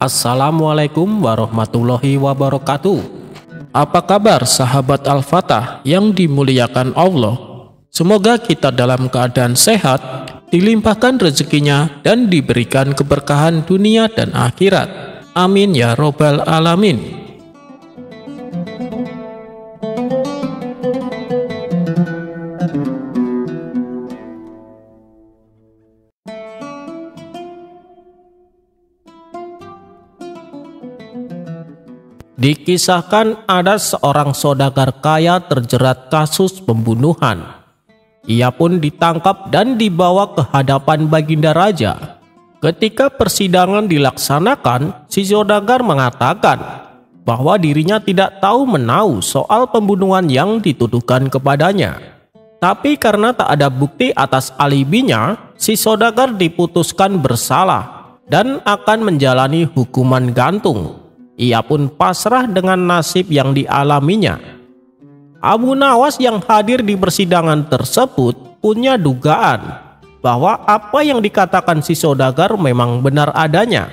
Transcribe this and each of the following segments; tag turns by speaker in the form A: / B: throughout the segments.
A: Assalamualaikum warahmatullahi wabarakatuh. Apa kabar sahabat Al-Fatah yang dimuliakan Allah? Semoga kita dalam keadaan sehat, dilimpahkan rezekinya dan diberikan keberkahan dunia dan akhirat. Amin ya robbal alamin. Dikisahkan ada seorang saudagar kaya terjerat kasus pembunuhan. Ia pun ditangkap dan dibawa ke hadapan Baginda Raja. Ketika persidangan dilaksanakan, si saudagar mengatakan bahwa dirinya tidak tahu menahu soal pembunuhan yang dituduhkan kepadanya. Tapi karena tak ada bukti atas alibinya, si saudagar diputuskan bersalah dan akan menjalani hukuman gantung. Ia pun pasrah dengan nasib yang dialaminya. Abu Nawas yang hadir di persidangan tersebut punya dugaan bahwa apa yang dikatakan si saudagar memang benar adanya.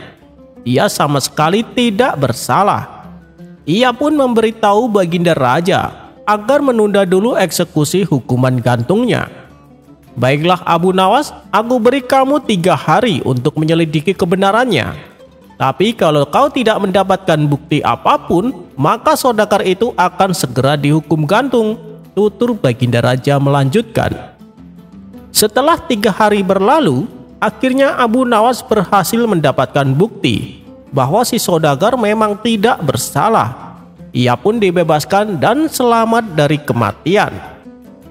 A: Ia sama sekali tidak bersalah. Ia pun memberitahu Baginda Raja agar menunda dulu eksekusi hukuman gantungnya. Baiklah Abu Nawas, aku beri kamu 3 hari untuk menyelidiki kebenarannya. Tapi kalau kau tidak mendapatkan bukti apapun, maka saudagar itu akan segera dihukum gantung, tutur Baginda Raja melanjutkan. Setelah 3 hari berlalu, akhirnya Abu Nawas berhasil mendapatkan bukti bahwa si saudagar memang tidak bersalah. Ia pun dibebaskan dan selamat dari kematian.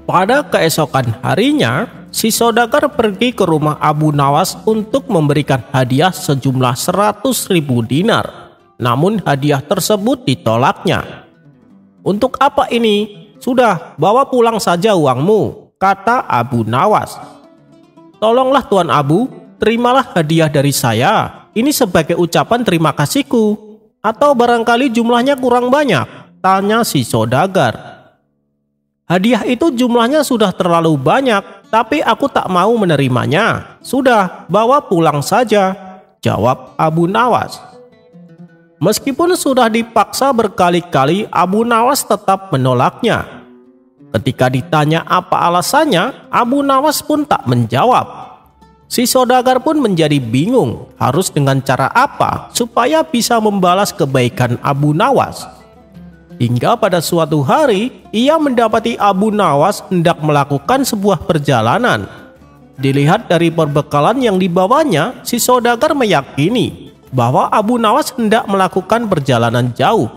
A: Pada keesokan harinya, si saudagar pergi ke rumah Abu Nawas untuk memberikan hadiah sejumlah 100.000 dinar. Namun hadiah tersebut ditolaknya. "Untuk apa ini? Sudah, bawa pulang saja uangmu," kata Abu Nawas. "Tolonglah Tuan Abu, terimalah hadiah dari saya. Ini sebagai ucapan terima kasihku. Atau barangkali jumlahnya kurang banyak?" tanya si saudagar. "Hadiah itu jumlahnya sudah terlalu banyak, tapi aku tak mau menerimanya. Sudah, bawa pulang saja," jawab Abu Nawas. Meskipun sudah dipaksa berkali-kali, Abu Nawas tetap menolaknya. Ketika ditanya apa alasannya, Abu Nawas pun tak menjawab. Si saudagar pun menjadi bingung harus dengan cara apa supaya bisa membalas kebaikan Abu Nawas. Hingga pada suatu hari, ia mendapati Abu Nawas hendak melakukan sebuah perjalanan. Dilihat dari perbekalan yang dibawanya, si saudagar meyakini bahwa Abu Nawas hendak melakukan perjalanan jauh.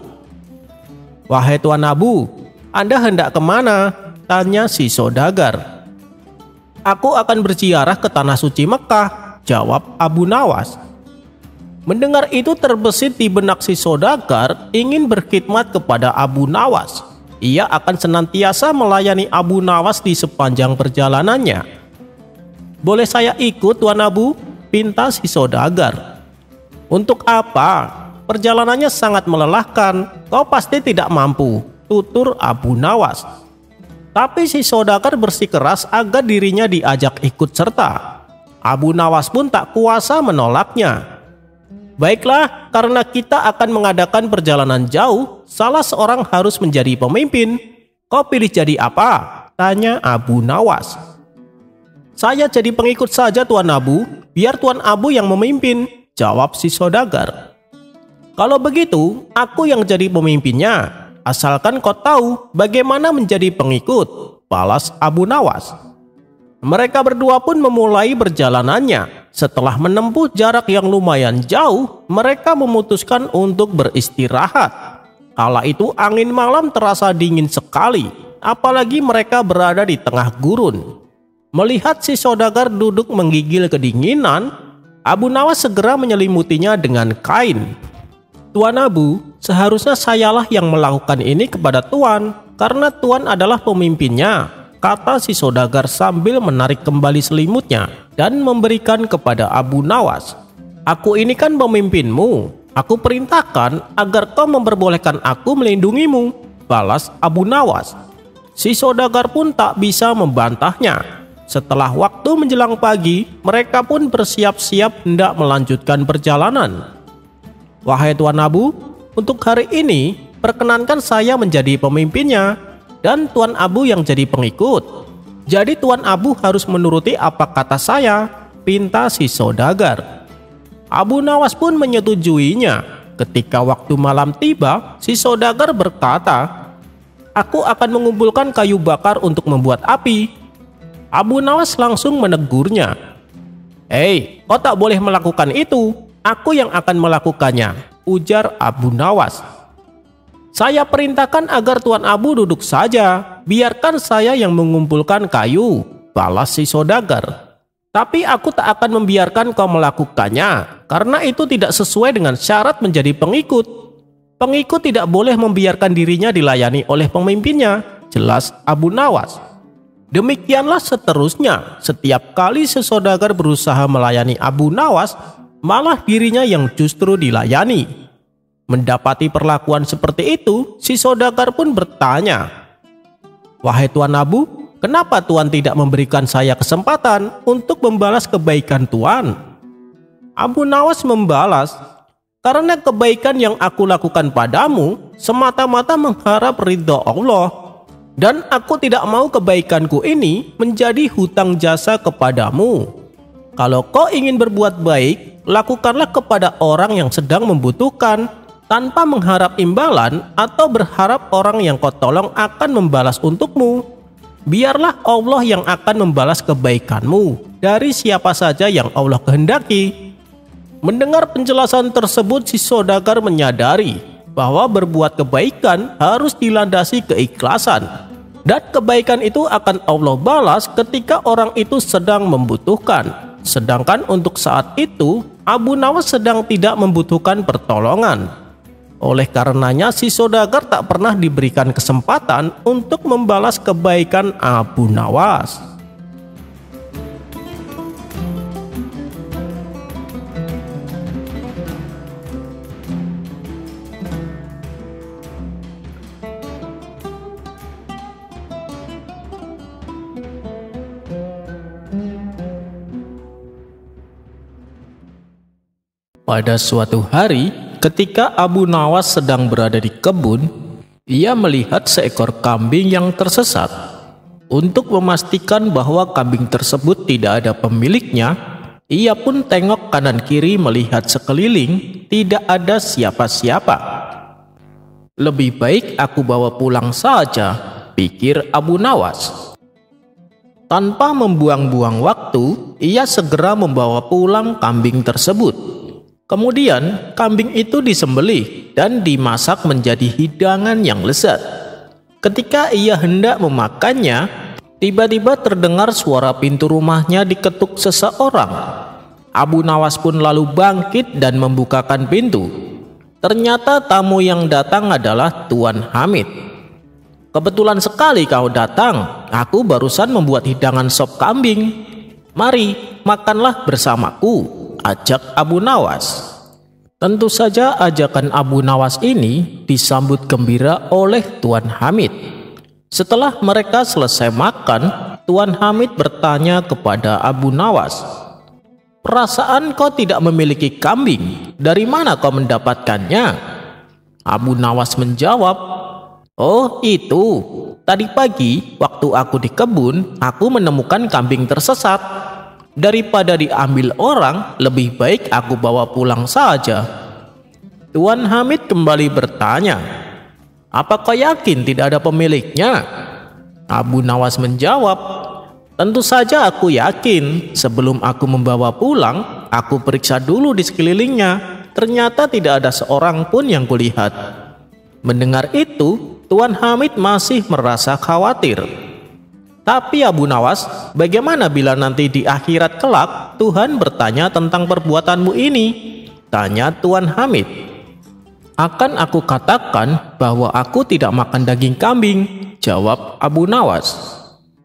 A: "Wahai Tuan Abu, Anda hendak kemana?" tanya si saudagar. "Aku akan berziarah ke Tanah Suci Mekah," jawab Abu Nawas. Mendengar itu terbesit di benak si saudagar ingin berkhidmat kepada Abu Nawas. Ia akan senantiasa melayani Abu Nawas di sepanjang perjalanannya. "Boleh saya ikut Tuan Abu?" pinta si saudagar. "Untuk apa? Perjalanannya sangat melelahkan. Kau pasti tidak mampu," tutur Abu Nawas. Tapi si saudagar bersikeras agar dirinya diajak ikut serta. Abu Nawas pun tak kuasa menolaknya. "Baiklah, karena kita akan mengadakan perjalanan jauh, salah seorang harus menjadi pemimpin. Kau pilih jadi apa?" tanya Abu Nawas. "Saya jadi pengikut saja Tuan Abu, biar Tuan Abu yang memimpin," jawab si saudagar. "Kalau begitu, aku yang jadi pemimpinnya, asalkan kau tahu bagaimana menjadi pengikut," balas Abu Nawas. Mereka berdua pun memulai perjalanannya. Setelah menempuh jarak yang lumayan jauh, mereka memutuskan untuk beristirahat. Kala itu angin malam terasa dingin sekali, apalagi mereka berada di tengah gurun. Melihat si saudagar duduk menggigil kedinginan, Abu Nawas segera menyelimutinya dengan kain. "Tuan Abu, seharusnya sayalah yang melakukan ini kepada Tuan, karena Tuan adalah pemimpinnya," kata si saudagar sambil menarik kembali selimutnya dan memberikan kepada Abu Nawas. "Aku ini kan pemimpinmu. Aku perintahkan agar kau memperbolehkan aku melindungimu," balas Abu Nawas. Si saudagar pun tak bisa membantahnya. Setelah waktu menjelang pagi, mereka pun bersiap-siap hendak melanjutkan perjalanan. "Wahai Tuan Abu, untuk hari ini perkenankan saya menjadi pemimpinnya dan Tuan Abu yang jadi pengikut. Jadi Tuan Abu harus menuruti apa kata saya," pinta si saudagar. Abu Nawas pun menyetujuinya. Ketika waktu malam tiba, si saudagar berkata, "Aku akan mengumpulkan kayu bakar untuk membuat api." Abu Nawas langsung menegurnya. "Hei, kau tak boleh melakukan itu. Aku yang akan melakukannya," ujar Abu Nawas. "Saya perintahkan agar Tuan Abu duduk saja. Biarkan saya yang mengumpulkan kayu," balas si saudagar. "Tapi aku tak akan membiarkan kau melakukannya, karena itu tidak sesuai dengan syarat menjadi pengikut. Pengikut tidak boleh membiarkan dirinya dilayani oleh pemimpinnya," jelas Abu Nawas. Demikianlah seterusnya. Setiap kali si saudagar berusaha melayani Abu Nawas, malah dirinya yang justru dilayani. Mendapati perlakuan seperti itu, si saudagar pun bertanya, "Wahai Tuan Abu, kenapa Tuan tidak memberikan saya kesempatan untuk membalas kebaikan Tuan?" Abu Nawas membalas, "Karena kebaikan yang aku lakukan padamu semata-mata mengharap ridha Allah, dan aku tidak mau kebaikanku ini menjadi hutang jasa kepadamu. Kalau kau ingin berbuat baik, lakukanlah kepada orang yang sedang membutuhkan, tanpa mengharap imbalan atau berharap orang yang kau tolong akan membalas untukmu. Biarlah Allah yang akan membalas kebaikanmu dari siapa saja yang Allah kehendaki." Mendengar penjelasan tersebut, si saudagar menyadari bahwa berbuat kebaikan harus dilandasi keikhlasan, dan kebaikan itu akan Allah balas ketika orang itu sedang membutuhkan. Sedangkan untuk saat itu, Abu Nawas sedang tidak membutuhkan pertolongan. Oleh karenanya, si saudagar tak pernah diberikan kesempatan untuk membalas kebaikan Abu Nawas. Pada suatu hari, ketika Abu Nawas sedang berada di kebun, ia melihat seekor kambing yang tersesat. Untuk memastikan bahwa kambing tersebut tidak ada pemiliknya, ia pun tengok kanan kiri melihat sekeliling, tidak ada siapa-siapa. "Lebih baik aku bawa pulang saja," pikir Abu Nawas. Tanpa membuang-buang waktu, ia segera membawa pulang kambing tersebut. Kemudian kambing itu disembelih dan dimasak menjadi hidangan yang lezat. Ketika ia hendak memakannya, tiba-tiba terdengar suara pintu rumahnya diketuk seseorang. Abu Nawas pun lalu bangkit dan membukakan pintu. Ternyata tamu yang datang adalah Tuan Hamid. "Kebetulan sekali kau datang. Aku barusan membuat hidangan sop kambing. Mari, makanlah bersamaku," ajak Abu Nawas. Tentu saja ajakan Abu Nawas ini disambut gembira oleh Tuan Hamid. Setelah mereka selesai makan, Tuan Hamid bertanya kepada Abu Nawas, "Perasaan kau tidak memiliki kambing, dari mana kau mendapatkannya?" Abu Nawas menjawab, "Oh itu, tadi pagi waktu aku di kebun, aku menemukan kambing tersesat. Daripada diambil orang, lebih baik aku bawa pulang saja." Tuan Hamid kembali bertanya, "Apa kau yakin tidak ada pemiliknya?" Abu Nawas menjawab, "Tentu saja aku yakin. Sebelum aku membawa pulang, aku periksa dulu di sekelilingnya. Ternyata tidak ada seorang pun yang kulihat." Mendengar itu, Tuan Hamid masih merasa khawatir. "Tapi Abu Nawas, bagaimana bila nanti di akhirat kelak Tuhan bertanya tentang perbuatanmu ini?" tanya Tuan Hamid. "Akan aku katakan bahwa aku tidak makan daging kambing," jawab Abu Nawas.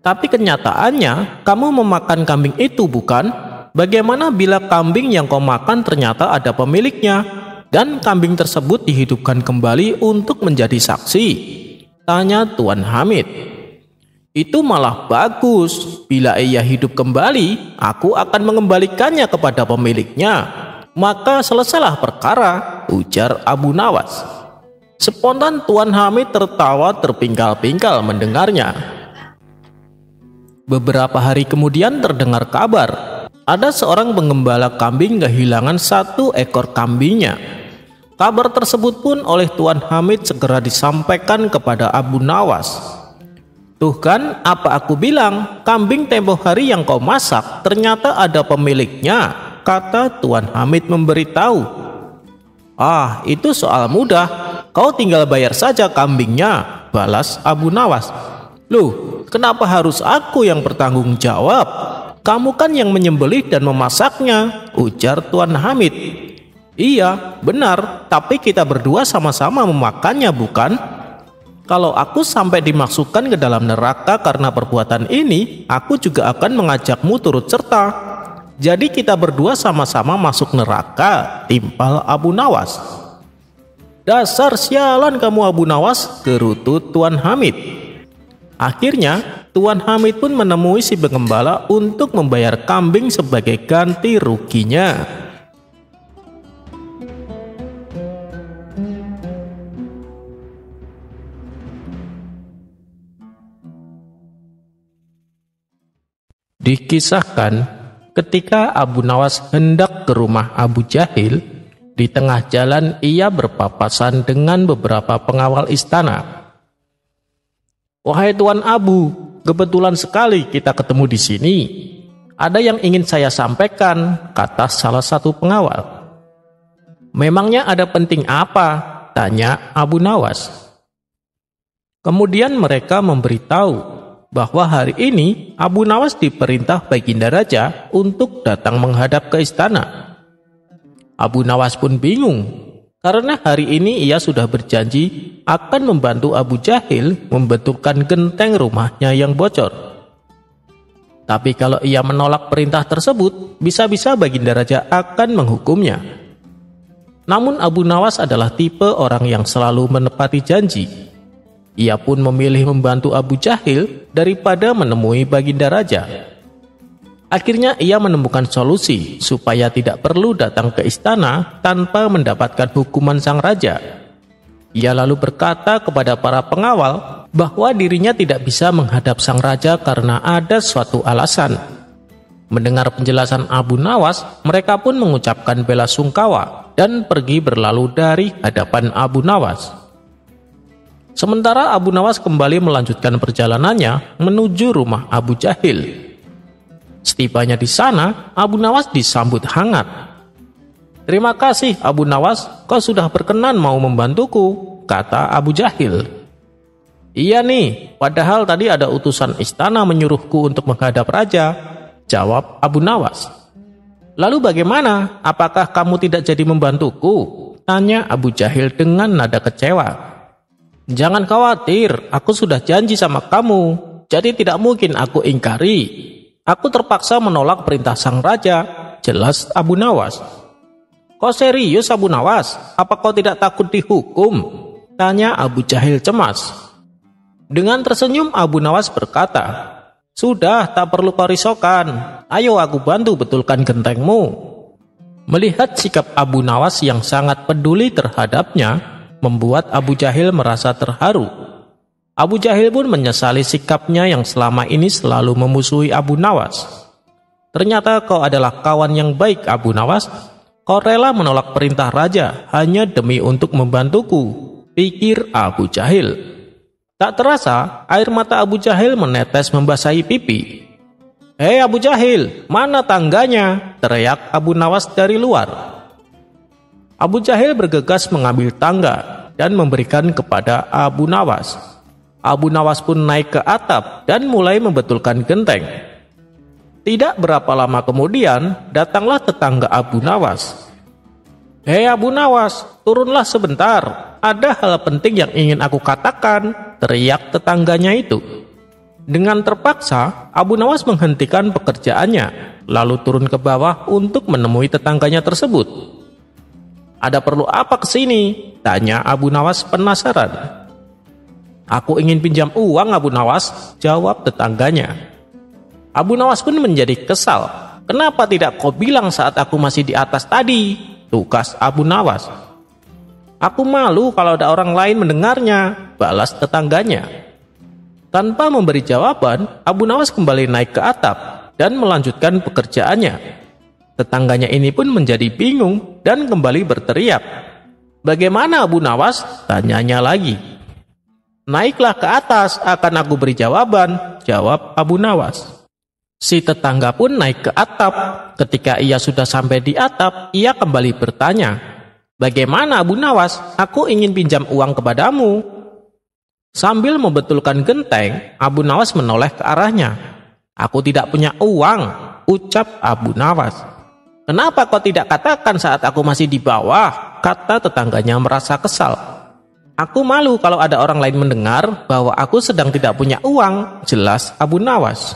A: "Tapi kenyataannya kamu memakan kambing itu, bukan? Bagaimana bila kambing yang kau makan ternyata ada pemiliknya dan kambing tersebut dihidupkan kembali untuk menjadi saksi?" tanya Tuan Hamid. "Itu malah bagus. Bila ia hidup kembali, aku akan mengembalikannya kepada pemiliknya. Maka selesailah perkara." ujar Abu Nawas. Spontan Tuan Hamid tertawa terpingkal-pingkal mendengarnya. Beberapa hari kemudian terdengar kabar, ada seorang pengembala kambing kehilangan 1 ekor kambingnya. Kabar tersebut pun oleh Tuan Hamid segera disampaikan kepada Abu Nawas. Tuh kan, apa aku bilang, kambing tempo hari yang kau masak ternyata ada pemiliknya, kata Tuan Hamid memberitahu. Ah, itu soal mudah, kau tinggal bayar saja kambingnya, balas Abu Nawas. Loh, kenapa harus aku yang bertanggung jawab? Kamu kan yang menyembelih dan memasaknya, ujar Tuan Hamid. Iya, benar, tapi kita berdua sama-sama memakannya, bukan? Kalau aku sampai dimasukkan ke dalam neraka karena perbuatan ini, aku juga akan mengajakmu turut serta. Jadi kita berdua sama-sama masuk neraka, timpal Abu Nawas. Dasar sialan kamu Abu Nawas, gerutu Tuan Hamid. Akhirnya, Tuan Hamid pun menemui si pengembala untuk membayar kambing sebagai ganti ruginya. Dikisahkan, ketika Abu Nawas hendak ke rumah Abu Jahil, di tengah jalan ia berpapasan dengan beberapa pengawal istana. Wahai Tuan Abu, kebetulan sekali kita ketemu di sini. Ada yang ingin saya sampaikan, kata salah satu pengawal. Memangnya ada penting apa? Tanya Abu Nawas. Kemudian mereka memberitahu bahwa hari ini Abu Nawas diperintah Baginda Raja untuk datang menghadap ke istana. Abu Nawas pun bingung, karena hari ini ia sudah berjanji akan membantu Abu Jahil membentukkan genteng rumahnya yang bocor. Tapi kalau ia menolak perintah tersebut, bisa-bisa Baginda Raja akan menghukumnya. Namun Abu Nawas adalah tipe orang yang selalu menepati janji. Ia pun memilih membantu Abu Jahil daripada menemui Baginda Raja. Akhirnya ia menemukan solusi supaya tidak perlu datang ke istana tanpa mendapatkan hukuman sang raja. Ia lalu berkata kepada para pengawal bahwa dirinya tidak bisa menghadap sang raja karena ada suatu alasan. Mendengar penjelasan Abu Nawas, mereka pun mengucapkan bela sungkawa dan pergi berlalu dari hadapan Abu Nawas. Sementara Abu Nawas kembali melanjutkan perjalanannya menuju rumah Abu Jahil. Setibanya di sana, Abu Nawas disambut hangat. Terima kasih Abu Nawas, kau sudah berkenan mau membantuku, kata Abu Jahil. Iya nih, padahal tadi ada utusan istana menyuruhku untuk menghadap raja, jawab Abu Nawas. Lalu bagaimana? Apakah kamu tidak jadi membantuku? Tanya Abu Jahil dengan nada kecewa. Jangan khawatir, aku sudah janji sama kamu, jadi tidak mungkin aku ingkari. Aku terpaksa menolak perintah sang raja, jelas Abu Nawas. Kau serius Abu Nawas? Apa kau tidak takut dihukum? Tanya Abu Jahil cemas. Dengan tersenyum Abu Nawas berkata, sudah, tak perlu kau risaukan. Ayo aku bantu betulkan gentengmu. Melihat sikap Abu Nawas yang sangat peduli terhadapnya, membuat Abu Jahil merasa terharu. Abu Jahil pun menyesali sikapnya yang selama ini selalu memusuhi Abu Nawas. Ternyata kau adalah kawan yang baik Abu Nawas. Kau rela menolak perintah raja hanya demi untuk membantuku, pikir Abu Jahil. Tak terasa air mata Abu Jahil menetes membasahi pipi. Hei Abu Jahil, mana tangganya? Teriak Abu Nawas dari luar. Abu Jahil bergegas mengambil tangga dan memberikan kepada Abu Nawas. Abu Nawas pun naik ke atap dan mulai membetulkan genteng. Tidak berapa lama kemudian, datanglah tetangga Abu Nawas. Hei Abu Nawas, turunlah sebentar. Ada hal penting yang ingin aku katakan, teriak tetangganya itu. Dengan terpaksa, Abu Nawas menghentikan pekerjaannya, lalu turun ke bawah untuk menemui tetangganya tersebut. Ada perlu apa ke sini? Tanya Abu Nawas penasaran. Aku ingin pinjam uang Abu Nawas, jawab tetangganya. Abu Nawas pun menjadi kesal. Kenapa tidak kau bilang saat aku masih di atas tadi? Tukas Abu Nawas. Aku malu kalau ada orang lain mendengarnya, balas tetangganya. Tanpa memberi jawaban, Abu Nawas kembali naik ke atap dan melanjutkan pekerjaannya. Tetangganya ini pun menjadi bingung dan kembali berteriak. "Bagaimana Abu Nawas?" tanyanya lagi. "Naiklah ke atas, akan aku beri jawaban," jawab Abu Nawas. Si tetangga pun naik ke atap. Ketika ia sudah sampai di atap, ia kembali bertanya, "Bagaimana Abu Nawas? Aku ingin pinjam uang kepadamu." Sambil membetulkan genteng, Abu Nawas menoleh ke arahnya. "Aku tidak punya uang," ucap Abu Nawas. "Kenapa kau tidak katakan saat aku masih di bawah?" kata tetangganya merasa kesal. "Aku malu kalau ada orang lain mendengar bahwa aku sedang tidak punya uang," jelas Abu Nawas.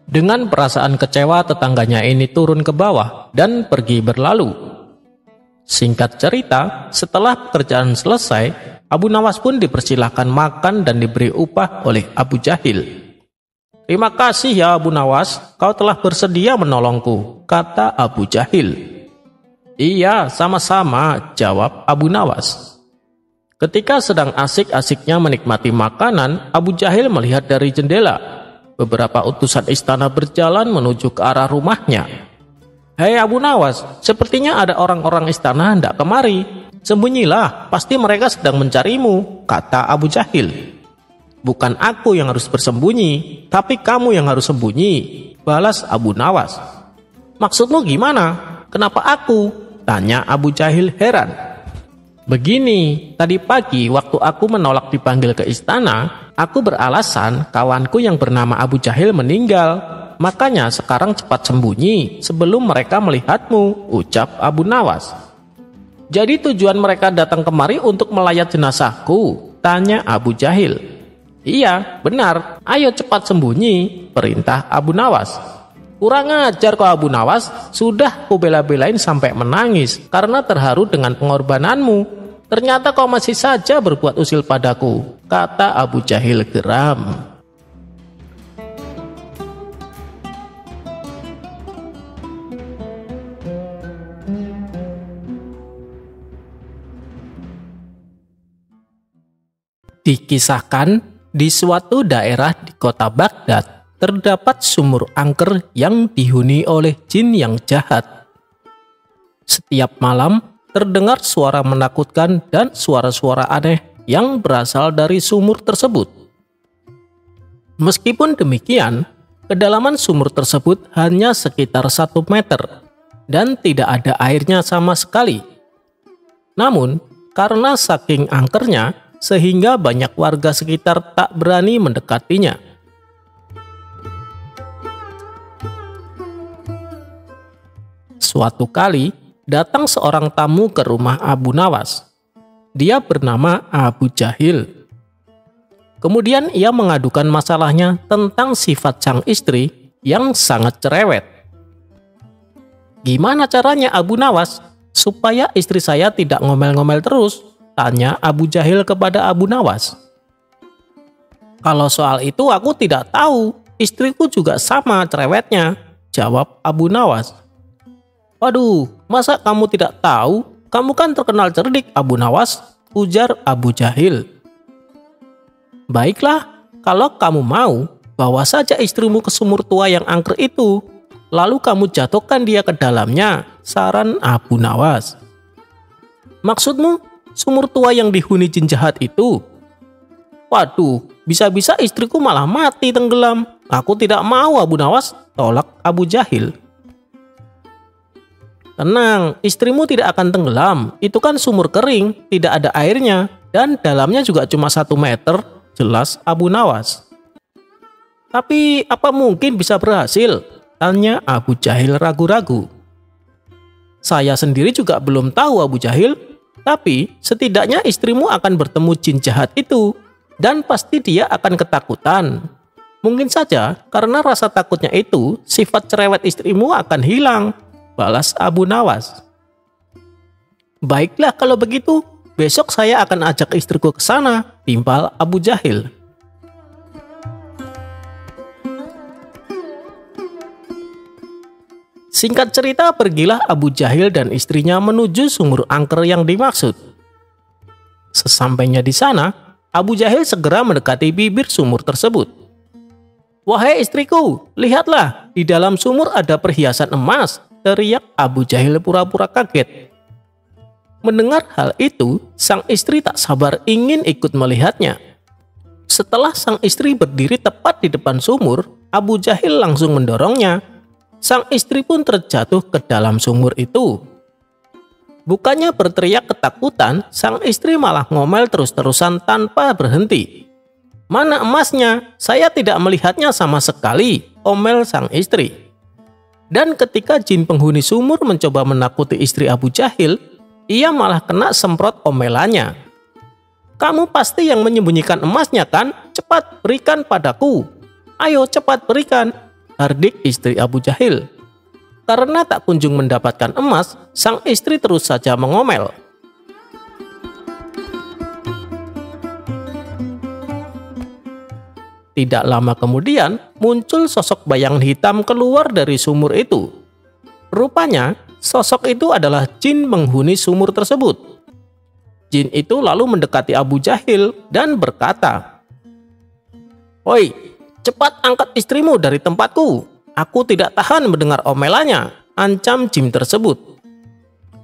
A: Dengan perasaan kecewa, tetangganya ini turun ke bawah dan pergi berlalu. Singkat cerita, setelah pekerjaan selesai, Abu Nawas pun dipersilahkan makan dan diberi upah oleh Abu Jahil. "Terima kasih ya Abu Nawas, kau telah bersedia menolongku," kata Abu Jahil. "Iya, sama-sama," jawab Abu Nawas. Ketika sedang asik-asiknya menikmati makanan, Abu Jahil melihat dari jendela. Beberapa utusan istana berjalan menuju ke arah rumahnya. "Hei Abu Nawas, sepertinya ada orang-orang istana hendak kemari. Sembunyilah, pasti mereka sedang mencarimu," kata Abu Jahil. "Bukan aku yang harus bersembunyi, tapi kamu yang harus sembunyi," balas Abu Nawas. "Maksudmu gimana? Kenapa aku?" tanya Abu Jahil heran. "Begini, tadi pagi waktu aku menolak dipanggil ke istana, aku beralasan kawanku yang bernama Abu Jahil meninggal. Makanya sekarang cepat sembunyi sebelum mereka melihatmu," ucap Abu Nawas. "Jadi tujuan mereka datang kemari untuk melayat jenazahku?" tanya Abu Jahil. "Iya, benar. Ayo cepat sembunyi," perintah Abu Nawas. "Kurang ajar kau Abu Nawas, sudah ku bela-belain sampai menangis karena terharu dengan pengorbananmu. Ternyata kau masih saja berbuat usil padaku," kata Abu Jahil geram. Dikisahkan, di suatu daerah di kota Baghdad, terdapat sumur angker yang dihuni oleh jin yang jahat. Setiap malam, terdengar suara menakutkan dan suara-suara aneh yang berasal dari sumur tersebut. Meskipun demikian, kedalaman sumur tersebut hanya sekitar 1 meter dan tidak ada airnya sama sekali. Namun, karena saking angkernya, sehingga banyak warga sekitar tak berani mendekatinya. Suatu kali, datang seorang tamu ke rumah Abu Nawas. Dia bernama Abu Jahil. Kemudian ia mengadukan masalahnya tentang sifat sang istri yang sangat cerewet. "Gimana caranya Abu Nawas, supaya istri saya tidak ngomel-ngomel terus?" tanya Abu Jahil kepada Abu Nawas. "Kalau soal itu aku tidak tahu, istriku juga sama cerewetnya," jawab Abu Nawas. "Waduh, masa kamu tidak tahu? Kamu kan terkenal cerdik Abu Nawas," ujar Abu Jahil. "Baiklah, kalau kamu mau, bawa saja istrimu ke sumur tua yang angker itu, lalu kamu jatuhkan dia ke dalamnya," saran Abu Nawas. "Maksudmu sumur tua yang dihuni jin jahat itu?" "Waduh, bisa-bisa istriku malah mati tenggelam. Aku tidak mau Abu Nawas," tolak Abu Jahil. "Tenang, istrimu tidak akan tenggelam. Itu kan sumur kering, tidak ada airnya, dan dalamnya juga cuma 1 meter, jelas Abu Nawas. "Tapi apa mungkin bisa berhasil?" tanya Abu Jahil ragu-ragu. "Saya sendiri juga belum tahu Abu Jahil. Tapi setidaknya istrimu akan bertemu jin jahat itu, dan pasti dia akan ketakutan. Mungkin saja karena rasa takutnya itu, sifat cerewet istrimu akan hilang," balas Abu Nawas. "Baiklah kalau begitu, besok saya akan ajak istriku ke sana," timpal Abu Jahil. Singkat cerita, pergilah Abu Jahil dan istrinya menuju sumur angker yang dimaksud. Sesampainya di sana, Abu Jahil segera mendekati bibir sumur tersebut. "Wahai istriku, lihatlah, di dalam sumur ada perhiasan emas," teriak Abu Jahil pura-pura kaget. Mendengar hal itu, sang istri tak sabar ingin ikut melihatnya. Setelah sang istri berdiri tepat di depan sumur, Abu Jahil langsung mendorongnya. Sang istri pun terjatuh ke dalam sumur itu. Bukannya berteriak ketakutan, sang istri malah ngomel terus-terusan tanpa berhenti. "Mana emasnya? Saya tidak melihatnya sama sekali," omel sang istri. Dan ketika jin penghuni sumur mencoba menakuti istri Abu Jahil, ia malah kena semprot omelannya. "Kamu pasti yang menyembunyikan emasnya kan? Cepat berikan padaku. Ayo cepat berikan," hardik istri Abu Jahil. Karena tak kunjung mendapatkan emas, sang istri terus saja mengomel. Tidak lama kemudian, muncul sosok bayangan hitam keluar dari sumur itu. Rupanya, sosok itu adalah jin penghuni sumur tersebut. Jin itu lalu mendekati Abu Jahil dan berkata, "Woi, cepat angkat istrimu dari tempatku. Aku tidak tahan mendengar omelannya," ancam jin tersebut.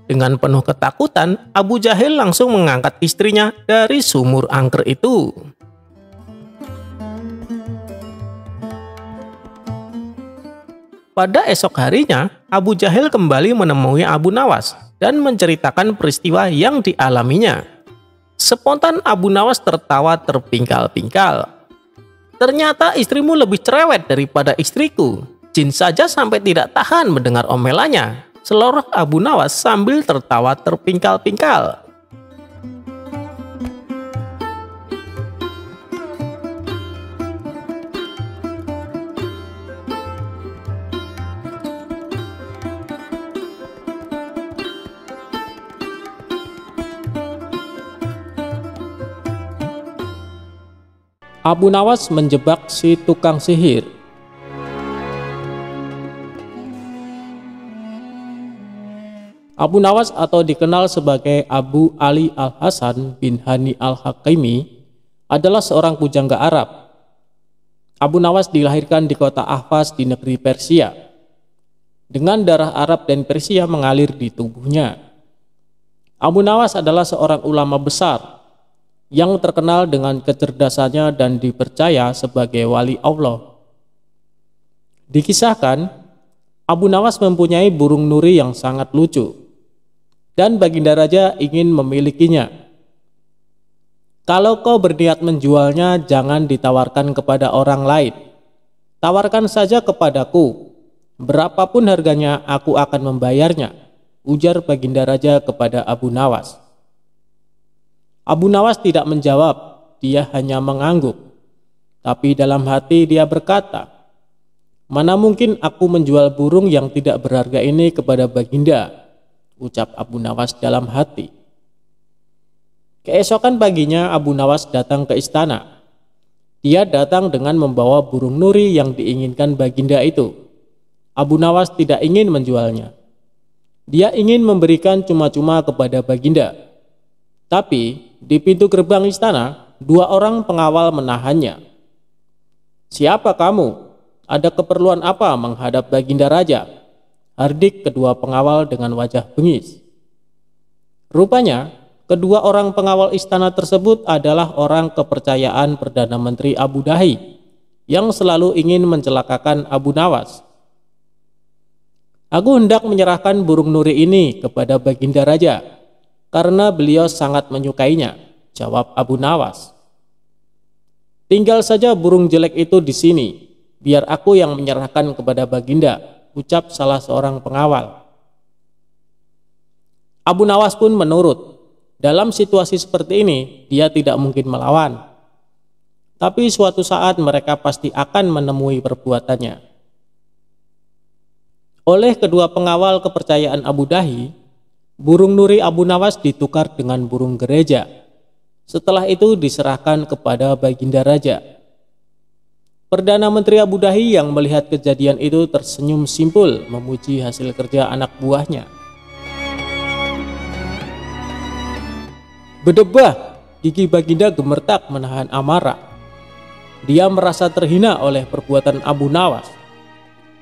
A: Dengan penuh ketakutan, Abu Jahil langsung mengangkat istrinya dari sumur angker itu. Pada esok harinya, Abu Jahil kembali menemui Abu Nawas dan menceritakan peristiwa yang dialaminya. Spontan Abu Nawas tertawa terpingkal-pingkal. "Ternyata istrimu lebih cerewet daripada istriku. Jin saja sampai tidak tahan mendengar omelannya," seloroh Abu Nawas sambil tertawa terpingkal-pingkal. Abu Nawas menjebak si tukang sihir. Abu Nawas atau dikenal sebagai Abu Ali Al-Hasan bin Hani Al-Hakimi adalah seorang pujangga Arab. Abu Nawas dilahirkan di kota Ahvaz di negeri Persia. Dengan darah Arab dan Persia mengalir di tubuhnya. Abu Nawas adalah seorang ulama besar yang terkenal dengan kecerdasannya dan dipercaya sebagai wali Allah. Dikisahkan, Abu Nawas mempunyai burung nuri yang sangat lucu, dan Baginda Raja ingin memilikinya. "Kalau kau berniat menjualnya, jangan ditawarkan kepada orang lain. Tawarkan saja kepadaku. Berapapun harganya, aku akan membayarnya," ujar Baginda Raja kepada Abu Nawas. Abu Nawas tidak menjawab, dia hanya mengangguk. Tapi dalam hati dia berkata, "Mana mungkin aku menjual burung yang tidak berharga ini kepada Baginda," ucap Abu Nawas dalam hati. Keesokan paginya Abu Nawas datang ke istana. Dia datang dengan membawa burung nuri yang diinginkan Baginda itu. Abu Nawas tidak ingin menjualnya. Dia ingin memberikan cuma-cuma kepada Baginda. Tapi di pintu gerbang istana, 2 orang pengawal menahannya. "Siapa kamu? Ada keperluan apa menghadap Baginda Raja?" hardik kedua pengawal dengan wajah bengis. Rupanya, kedua orang pengawal istana tersebut adalah orang kepercayaan Perdana Menteri Abu Dahi yang selalu ingin mencelakakan Abu Nawas. "Aku hendak menyerahkan burung nuri ini kepada Baginda Raja karena beliau sangat menyukainya," jawab Abu Nawas. "Tinggal saja burung jelek itu di sini, biar aku yang menyerahkan kepada Baginda," ucap salah seorang pengawal. Abu Nawas pun menurut. Dalam situasi seperti ini, dia tidak mungkin melawan. Tapi suatu saat mereka pasti akan menemui perbuatannya. Oleh kedua pengawal kepercayaan Abu Dahi, burung nuri Abu Nawas ditukar dengan burung gereja. Setelah itu diserahkan kepada Baginda Raja. Perdana Menteri Abu Dahi yang melihat kejadian itu tersenyum simpul memuji hasil kerja anak buahnya. "Bedebah, Gigi Baginda gemetar menahan amarah. Dia merasa terhina oleh perbuatan Abu Nawas.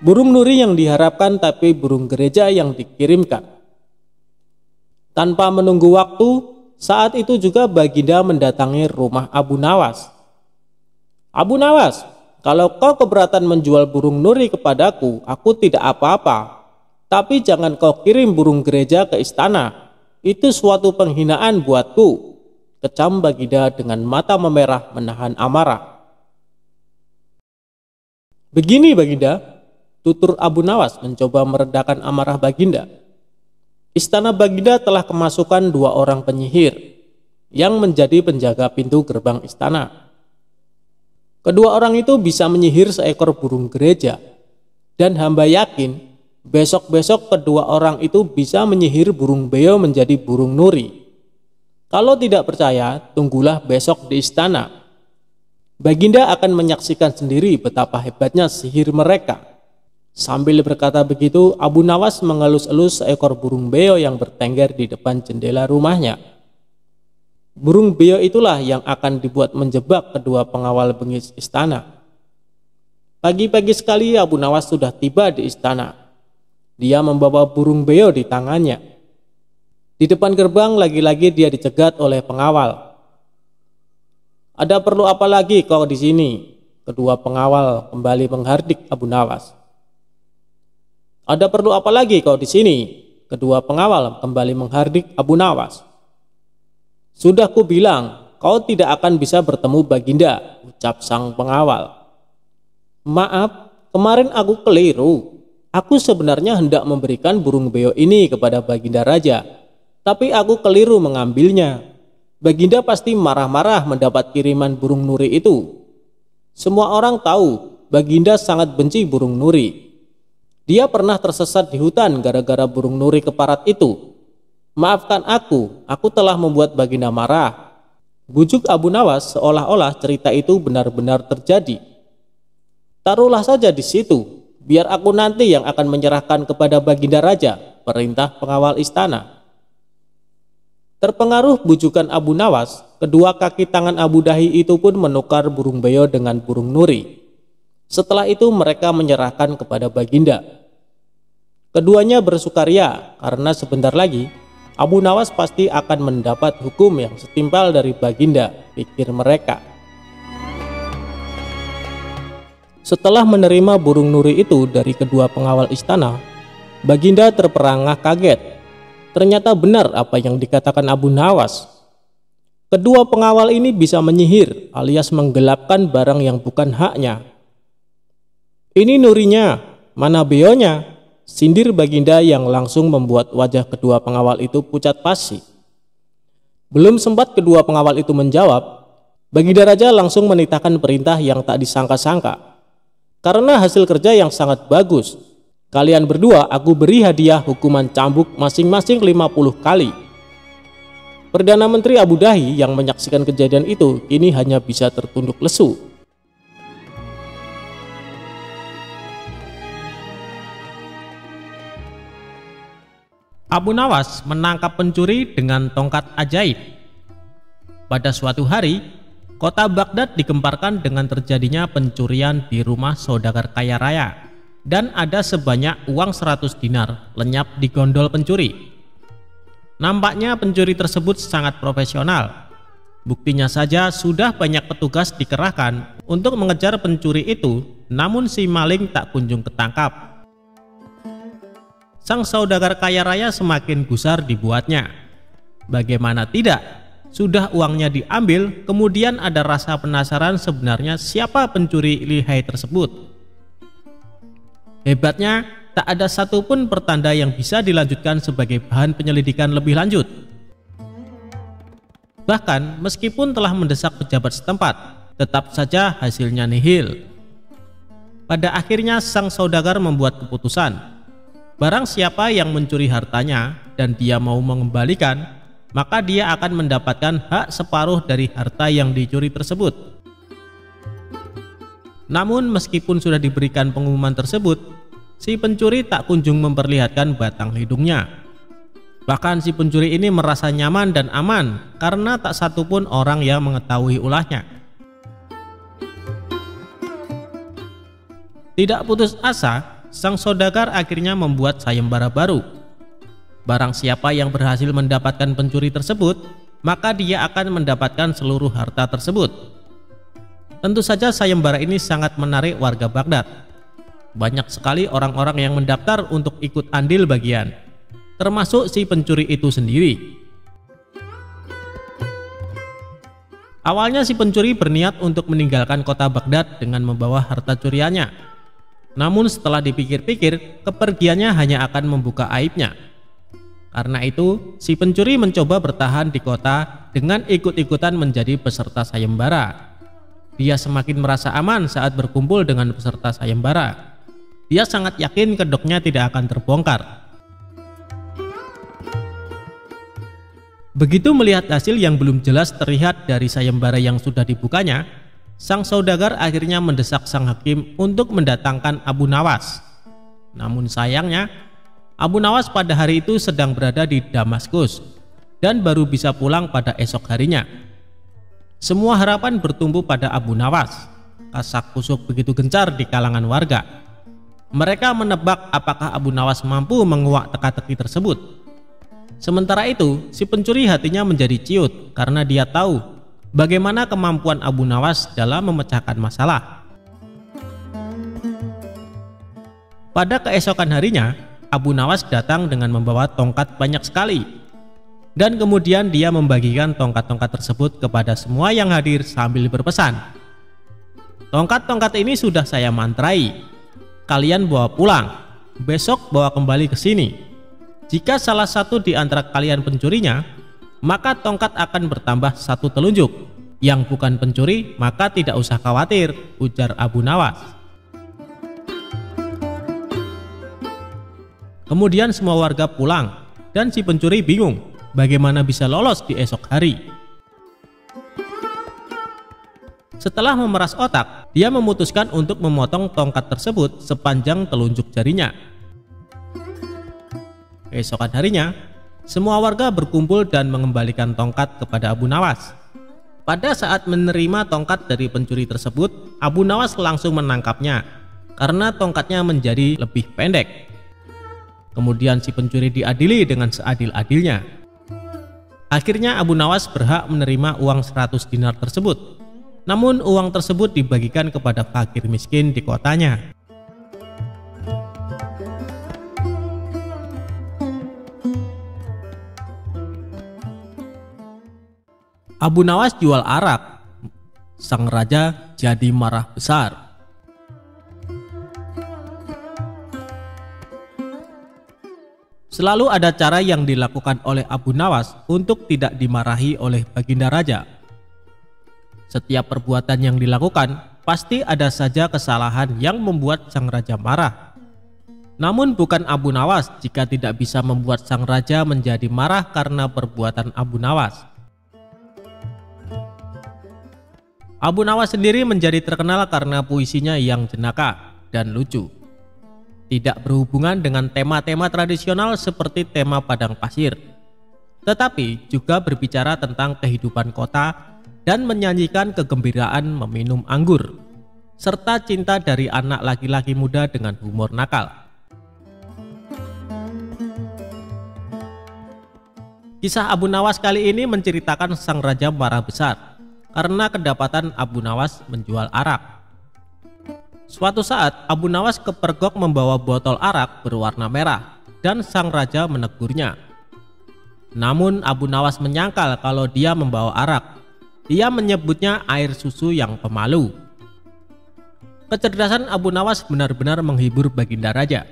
A: Burung nuri yang diharapkan tapi burung gereja yang dikirimkan. Tanpa menunggu waktu, saat itu juga Baginda mendatangi rumah Abu Nawas. "Abu Nawas, kalau kau keberatan menjual burung nuri kepadaku, aku tidak apa-apa. Tapi jangan kau kirim burung gereja ke istana. Itu suatu penghinaan buatku," kecam Baginda dengan mata memerah menahan amarah. "Begini Baginda," tutur Abu Nawas mencoba meredakan amarah Baginda. "Istana Baginda telah kemasukan 2 orang penyihir yang menjadi penjaga pintu gerbang istana. Kedua orang itu bisa menyihir seekor burung gereja, dan hamba yakin besok-besok kedua orang itu bisa menyihir burung beo menjadi burung nuri. Kalau tidak percaya, tunggulah besok di istana. Baginda akan menyaksikan sendiri betapa hebatnya sihir mereka." Sambil berkata begitu, Abu Nawas mengelus-elus seekor burung beo yang bertengger di depan jendela rumahnya. Burung beo itulah yang akan dibuat menjebak kedua pengawal bengis istana. Pagi-pagi sekali Abu Nawas sudah tiba di istana. Dia membawa burung beo di tangannya. Di depan gerbang lagi-lagi dia dicegat oleh pengawal. "Ada perlu apa lagi kau di sini?" Kedua pengawal kembali menghardik Abu Nawas. "Ada perlu apa lagi kau di sini?" Kedua pengawal kembali menghardik Abu Nawas. "Sudah ku bilang, kau tidak akan bisa bertemu Baginda," ucap sang pengawal. "Maaf, kemarin aku keliru. Aku sebenarnya hendak memberikan burung beo ini kepada Baginda Raja, tapi aku keliru mengambilnya. Baginda pasti marah-marah mendapat kiriman burung nuri itu. Semua orang tahu Baginda sangat benci burung nuri. Dia pernah tersesat di hutan gara-gara burung nuri keparat itu. Maafkan aku telah membuat Baginda marah." Bujuk Abu Nawas seolah-olah cerita itu benar-benar terjadi. "Taruhlah saja di situ, biar aku nanti yang akan menyerahkan kepada Baginda Raja," perintah pengawal istana. Terpengaruh bujukan Abu Nawas, kedua kaki tangan Abu Dahi itu pun menukar burung beo dengan burung nuri. Setelah itu mereka menyerahkan kepada Baginda. Keduanya bersukaria karena sebentar lagi Abu Nawas pasti akan mendapat hukum yang setimpal dari Baginda, pikir mereka. Setelah menerima burung nuri itu dari kedua pengawal istana, Baginda terperangah kaget. Ternyata benar apa yang dikatakan Abu Nawas. Kedua pengawal ini bisa menyihir alias menggelapkan barang yang bukan haknya. "Ini nurinya, mana beonya?" sindir Baginda yang langsung membuat wajah kedua pengawal itu pucat pasi. Belum sempat kedua pengawal itu menjawab, Baginda Raja langsung menitahkan perintah yang tak disangka-sangka. "Karena hasil kerja yang sangat bagus, kalian berdua aku beri hadiah hukuman cambuk masing-masing 50 kali. Perdana Menteri Abu Dahi yang menyaksikan kejadian itu kini hanya bisa tertunduk lesu. Abu Nawas menangkap pencuri dengan tongkat ajaib. Pada suatu hari, kota Baghdad digemparkan dengan terjadinya pencurian di rumah saudagar kaya raya, dan ada sebanyak uang 100 dinar lenyap di gondol pencuri. Nampaknya pencuri tersebut sangat profesional. Buktinya saja sudah banyak petugas dikerahkan untuk mengejar pencuri itu, namun si maling tak kunjung ketangkap. Sang saudagar kaya raya semakin gusar dibuatnya. Bagaimana tidak, sudah uangnya diambil, kemudian ada rasa penasaran sebenarnya siapa pencuri lihai tersebut. Hebatnya, tak ada satupun pertanda yang bisa dilanjutkan sebagai bahan penyelidikan lebih lanjut. Bahkan meskipun telah mendesak pejabat setempat, tetap saja hasilnya nihil. Pada akhirnya sang saudagar membuat keputusan. Barang siapa yang mencuri hartanya dan dia mau mengembalikan, maka dia akan mendapatkan hak separuh dari harta yang dicuri tersebut. Namun meskipun sudah diberikan pengumuman tersebut, si pencuri tak kunjung memperlihatkan batang hidungnya. Bahkan si pencuri ini merasa nyaman dan aman karena tak satupun orang yang mengetahui ulahnya. Tidak putus asa, sang saudagar akhirnya membuat sayembara baru. Barang siapa yang berhasil mendapatkan pencuri tersebut, maka dia akan mendapatkan seluruh harta tersebut. Tentu saja sayembara ini sangat menarik warga Baghdad. Banyak sekali orang-orang yang mendaftar untuk ikut andil bagian, termasuk si pencuri itu sendiri. Awalnya si pencuri berniat untuk meninggalkan kota Baghdad dengan membawa harta curiannya. Namun setelah dipikir-pikir, kepergiannya hanya akan membuka aibnya. Karena itu, si pencuri mencoba bertahan di kota dengan ikut-ikutan menjadi peserta sayembara. Dia semakin merasa aman saat berkumpul dengan peserta sayembara. Dia sangat yakin kedoknya tidak akan terbongkar. Begitu melihat hasil yang belum jelas terlihat dari sayembara yang sudah dibukanya, sang saudagar akhirnya mendesak sang hakim untuk mendatangkan Abu Nawas. Namun sayangnya, Abu Nawas pada hari itu sedang berada di Damaskus dan baru bisa pulang pada esok harinya. Semua harapan bertumpu pada Abu Nawas. Kasak-kusuk begitu gencar di kalangan warga. Mereka menebak apakah Abu Nawas mampu menguak teka-teki tersebut. Sementara itu, si pencuri hatinya menjadi ciut karena dia tahu bagaimana kemampuan Abu Nawas dalam memecahkan masalah. Pada keesokan harinya, Abu Nawas datang dengan membawa tongkat banyak sekali. Dan kemudian dia membagikan tongkat-tongkat tersebut kepada semua yang hadir sambil berpesan, "Tongkat-tongkat ini sudah saya mantrai. Kalian bawa pulang. Besok bawa kembali ke sini. Jika salah satu di antara kalian pencurinya, maka tongkat akan bertambah satu telunjuk. Yang bukan pencuri, maka tidak usah khawatir," ujar Abu Nawas. Kemudian semua warga pulang dan si pencuri bingung bagaimana bisa lolos di esok hari. Setelah memeras otak, dia memutuskan untuk memotong tongkat tersebut sepanjang telunjuk jarinya. Keesokan harinya, semua warga berkumpul dan mengembalikan tongkat kepada Abu Nawas. Pada saat menerima tongkat dari pencuri tersebut, Abu Nawas langsung menangkapnya karena tongkatnya menjadi lebih pendek. Kemudian si pencuri diadili dengan seadil-adilnya. Akhirnya Abu Nawas berhak menerima uang 100 dinar tersebut. Namun uang tersebut dibagikan kepada fakir miskin di kotanya. Abu Nawas jual arak. Sang raja jadi marah besar. Selalu ada cara yang dilakukan oleh Abu Nawas untuk tidak dimarahi oleh baginda raja. Setiap perbuatan yang dilakukan pasti ada saja kesalahan yang membuat sang raja marah. Namun bukan Abu Nawas jika tidak bisa membuat sang raja menjadi marah karena perbuatan Abu Nawas. Abu Nawas sendiri menjadi terkenal karena puisinya yang jenaka dan lucu. Tidak berhubungan dengan tema-tema tradisional seperti tema padang pasir, tetapi juga berbicara tentang kehidupan kota dan menyanyikan kegembiraan meminum anggur, serta cinta dari anak laki-laki muda dengan humor nakal. Kisah Abu Nawas kali ini menceritakan sang raja marah besar karena kedapatan Abu Nawas menjual arak. Suatu saat Abu Nawas kepergok membawa botol arak berwarna merah dan sang raja menegurnya. Namun Abu Nawas menyangkal kalau dia membawa arak. Dia menyebutnya air susu yang pemalu. Kecerdasan Abu Nawas benar-benar menghibur baginda raja.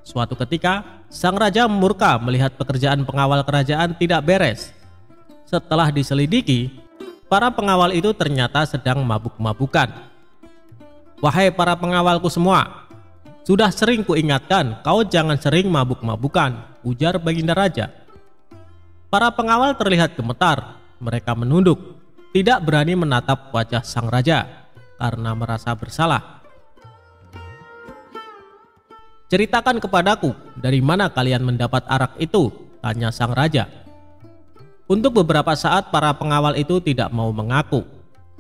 A: Suatu ketika sang raja murka melihat pekerjaan pengawal kerajaan tidak beres. Setelah diselidiki, para pengawal itu ternyata sedang mabuk-mabukan. "Wahai para pengawalku semua, sudah sering kuingatkan kau jangan sering mabuk-mabukan," ujar baginda raja. Para pengawal terlihat gemetar. Mereka menunduk, tidak berani menatap wajah sang raja karena merasa bersalah. "Ceritakan kepadaku dari mana kalian mendapat arak itu," tanya sang raja. Untuk beberapa saat para pengawal itu tidak mau mengaku.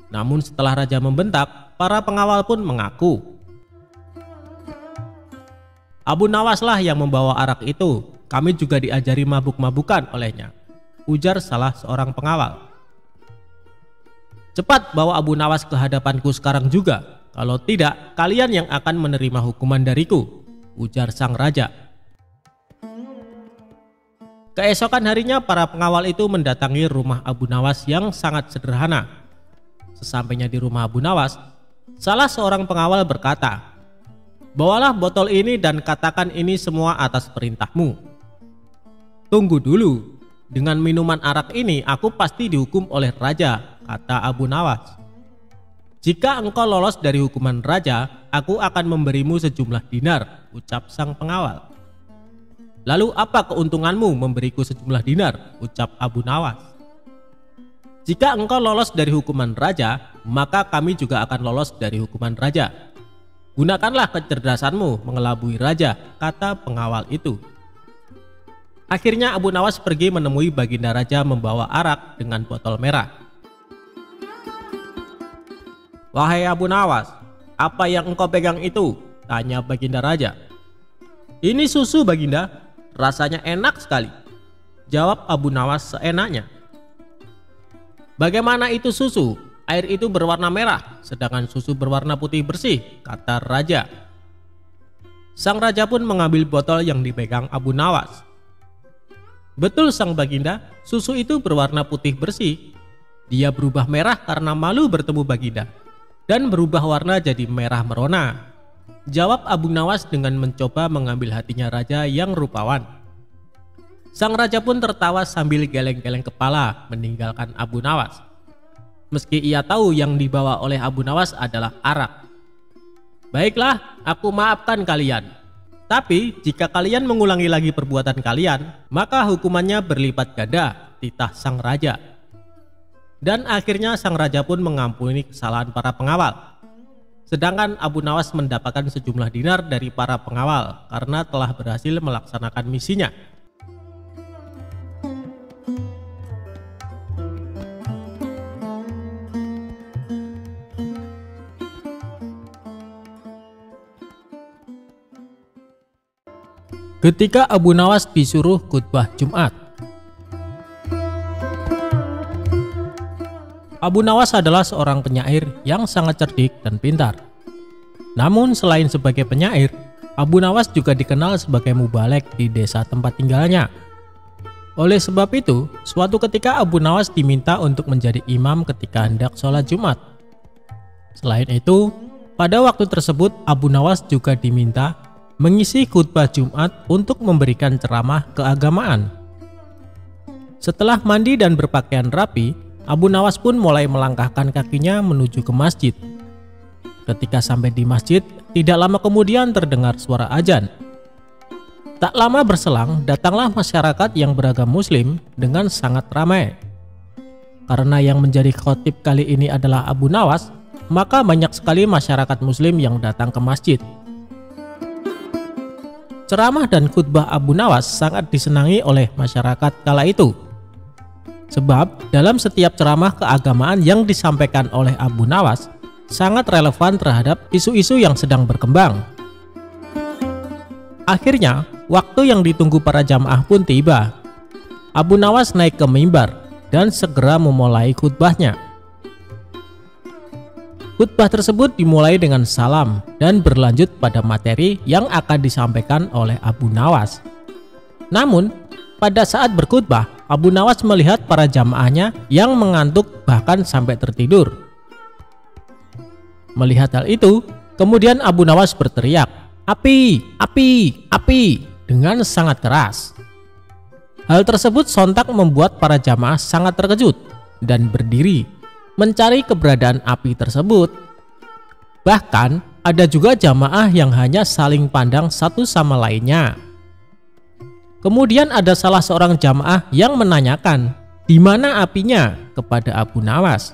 A: Namun setelah raja membentak, para pengawal pun mengaku. Abu Nawas-lah yang membawa arak itu. Kami juga diajari mabuk-mabukan olehnya, ujar salah seorang pengawal. Cepat bawa Abu Nawas ke hadapanku sekarang juga. Kalau tidak, kalian yang akan menerima hukuman dariku, ujar sang raja. Keesokan harinya para pengawal itu mendatangi rumah Abu Nawas yang sangat sederhana. Sesampainya di rumah Abu Nawas, salah seorang pengawal berkata, "Bawalah botol ini dan katakan ini semua atas perintahmu." "Tunggu dulu, dengan minuman arak ini aku pasti dihukum oleh raja," kata Abu Nawas. "Jika engkau lolos dari hukuman raja, aku akan memberimu sejumlah dinar," ucap sang pengawal. "Lalu apa keuntunganmu memberiku sejumlah dinar?" ucap Abu Nawas. "Jika engkau lolos dari hukuman raja, maka kami juga akan lolos dari hukuman raja. Gunakanlah kecerdasanmu mengelabui raja," kata pengawal itu. Akhirnya Abu Nawas pergi menemui baginda raja membawa arak dengan botol merah. "Wahai Abu Nawas, apa yang engkau pegang itu?" tanya baginda raja. "Ini susu baginda, rasanya enak sekali," jawab Abu Nawas seenaknya. "Bagaimana itu susu? Air itu berwarna merah, sedangkan susu berwarna putih bersih," kata raja. Sang raja pun mengambil botol yang dipegang Abu Nawas. "Betul sang baginda, susu itu berwarna putih bersih. Dia berubah merah karena malu bertemu baginda, dan berubah warna jadi merah merona," jawab Abu Nawas dengan mencoba mengambil hatinya raja yang rupawan. Sang raja pun tertawa sambil geleng-geleng kepala meninggalkan Abu Nawas. Meski ia tahu yang dibawa oleh Abu Nawas adalah arak. "Baiklah, aku maafkan kalian. Tapi jika kalian mengulangi lagi perbuatan kalian, maka hukumannya berlipat ganda," titah sang raja. Dan akhirnya sang raja pun mengampuni kesalahan para pengawal. Sedangkan Abu Nawas mendapatkan sejumlah dinar dari para pengawal karena telah berhasil melaksanakan misinya. Ketika Abu Nawas disuruh khutbah Jumat. Abu Nawas adalah seorang penyair yang sangat cerdik dan pintar. Namun selain sebagai penyair, Abu Nawas juga dikenal sebagai mubalek di desa tempat tinggalnya. Oleh sebab itu, suatu ketika Abu Nawas diminta untuk menjadi imam ketika hendak sholat Jumat. Selain itu, pada waktu tersebut Abu Nawas juga diminta mengisi khutbah Jumat untuk memberikan ceramah keagamaan. Setelah mandi dan berpakaian rapi, Abu Nawas pun mulai melangkahkan kakinya menuju ke masjid. Ketika sampai di masjid, tidak lama kemudian terdengar suara azan. Tak lama berselang, datanglah masyarakat yang beragama Muslim dengan sangat ramai. Karena yang menjadi khotib kali ini adalah Abu Nawas, maka banyak sekali masyarakat Muslim yang datang ke masjid. Ceramah dan khutbah Abu Nawas sangat disenangi oleh masyarakat kala itu. Sebab dalam setiap ceramah keagamaan yang disampaikan oleh Abu Nawas sangat relevan terhadap isu-isu yang sedang berkembang. Akhirnya, waktu yang ditunggu para jamaah pun tiba. Abu Nawas naik ke mimbar dan segera memulai khutbahnya. Khutbah tersebut dimulai dengan salam dan berlanjut pada materi yang akan disampaikan oleh Abu Nawas. Namun, pada saat berkhutbah, Abu Nawas melihat para jamaahnya yang mengantuk bahkan sampai tertidur. Melihat hal itu, kemudian Abu Nawas berteriak, "Api! Api! Api!" dengan sangat keras. Hal tersebut sontak membuat para jamaah sangat terkejut dan berdiri mencari keberadaan api tersebut. Bahkan ada juga jamaah yang hanya saling pandang satu sama lainnya. Kemudian ada salah seorang jamaah yang menanyakan, "Di mana apinya?" kepada Abu Nawas.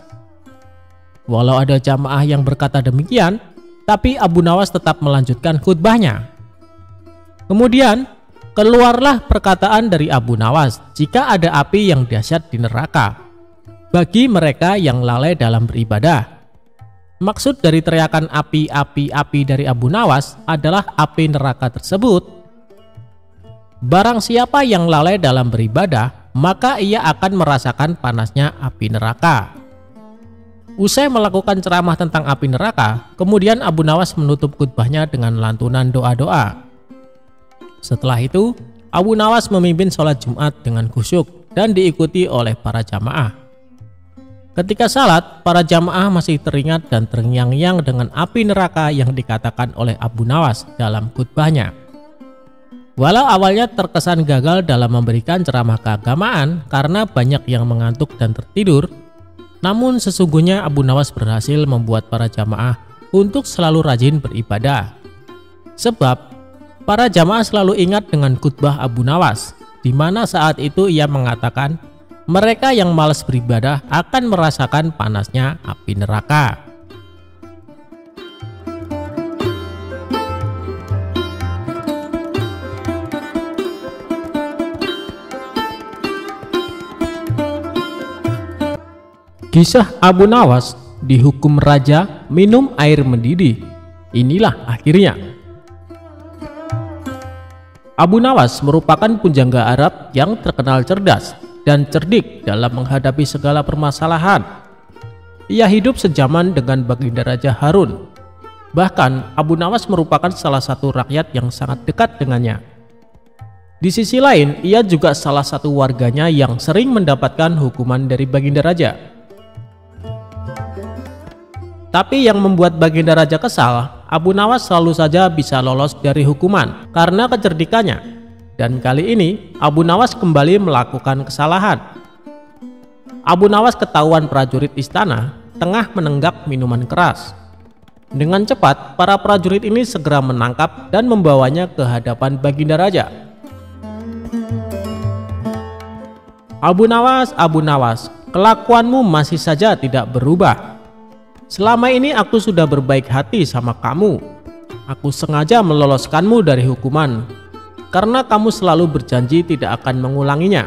A: Walau ada jamaah yang berkata demikian, tapi Abu Nawas tetap melanjutkan khutbahnya. Kemudian Keluarlah perkataan dari Abu Nawas, jika ada api yang dahsyat di neraka bagi mereka yang lalai dalam beribadah. Maksud dari teriakan api dari Abu Nawas adalah api neraka tersebut. Barang siapa yang lalai dalam beribadah, maka ia akan merasakan panasnya api neraka. Usai melakukan ceramah tentang api neraka, kemudian Abu Nawas menutup khutbahnya dengan lantunan doa-doa. Setelah itu, Abu Nawas memimpin sholat Jumat dengan khusyuk dan diikuti oleh para jamaah. Ketika salat, para jamaah masih teringat dan terngiang-ngiang dengan api neraka yang dikatakan oleh Abu Nawas dalam khutbahnya. Walau awalnya terkesan gagal dalam memberikan ceramah keagamaan karena banyak yang mengantuk dan tertidur, namun sesungguhnya Abu Nawas berhasil membuat para jamaah untuk selalu rajin beribadah. Sebab para jamaah selalu ingat dengan khutbah Abu Nawas, di mana saat itu ia mengatakan mereka yang malas beribadah akan merasakan panasnya api neraka. Kisah Abu Nawas dihukum raja minum air mendidih. Inilah akhirnya. Abu Nawas merupakan pujangga Arab yang terkenal cerdas dan cerdik dalam menghadapi segala permasalahan. Ia hidup sejaman dengan baginda Raja Harun. Bahkan Abu Nawas merupakan salah satu rakyat yang sangat dekat dengannya. Di sisi lain, ia juga salah satu warganya yang sering mendapatkan hukuman dari baginda raja. Tapi yang membuat baginda raja kesal, Abu Nawas selalu saja bisa lolos dari hukuman karena kecerdikannya. Dan kali ini Abu Nawas kembali melakukan kesalahan. Abu Nawas ketahuan prajurit istana tengah menenggak minuman keras. Dengan cepat para prajurit ini segera menangkap dan membawanya ke hadapan baginda raja. Abu Nawas, kelakuanmu masih saja tidak berubah. Selama ini aku sudah berbaik hati sama kamu. Aku sengaja meloloskanmu dari hukuman karena kamu selalu berjanji tidak akan mengulanginya.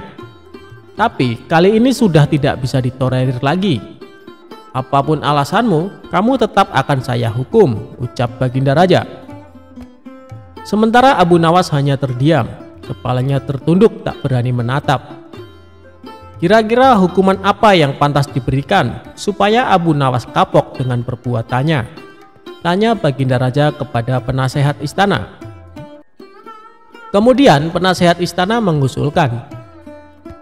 A: Tapi kali ini sudah tidak bisa ditolerir lagi. Apapun alasanmu, kamu tetap akan saya hukum, ucap baginda raja. Sementara Abu Nawas hanya terdiam, kepalanya tertunduk tak berani menatap. Kira-kira hukuman apa yang pantas diberikan supaya Abu Nawas kapok dengan perbuatannya? Tanya baginda raja kepada penasehat istana. Kemudian penasehat istana mengusulkan,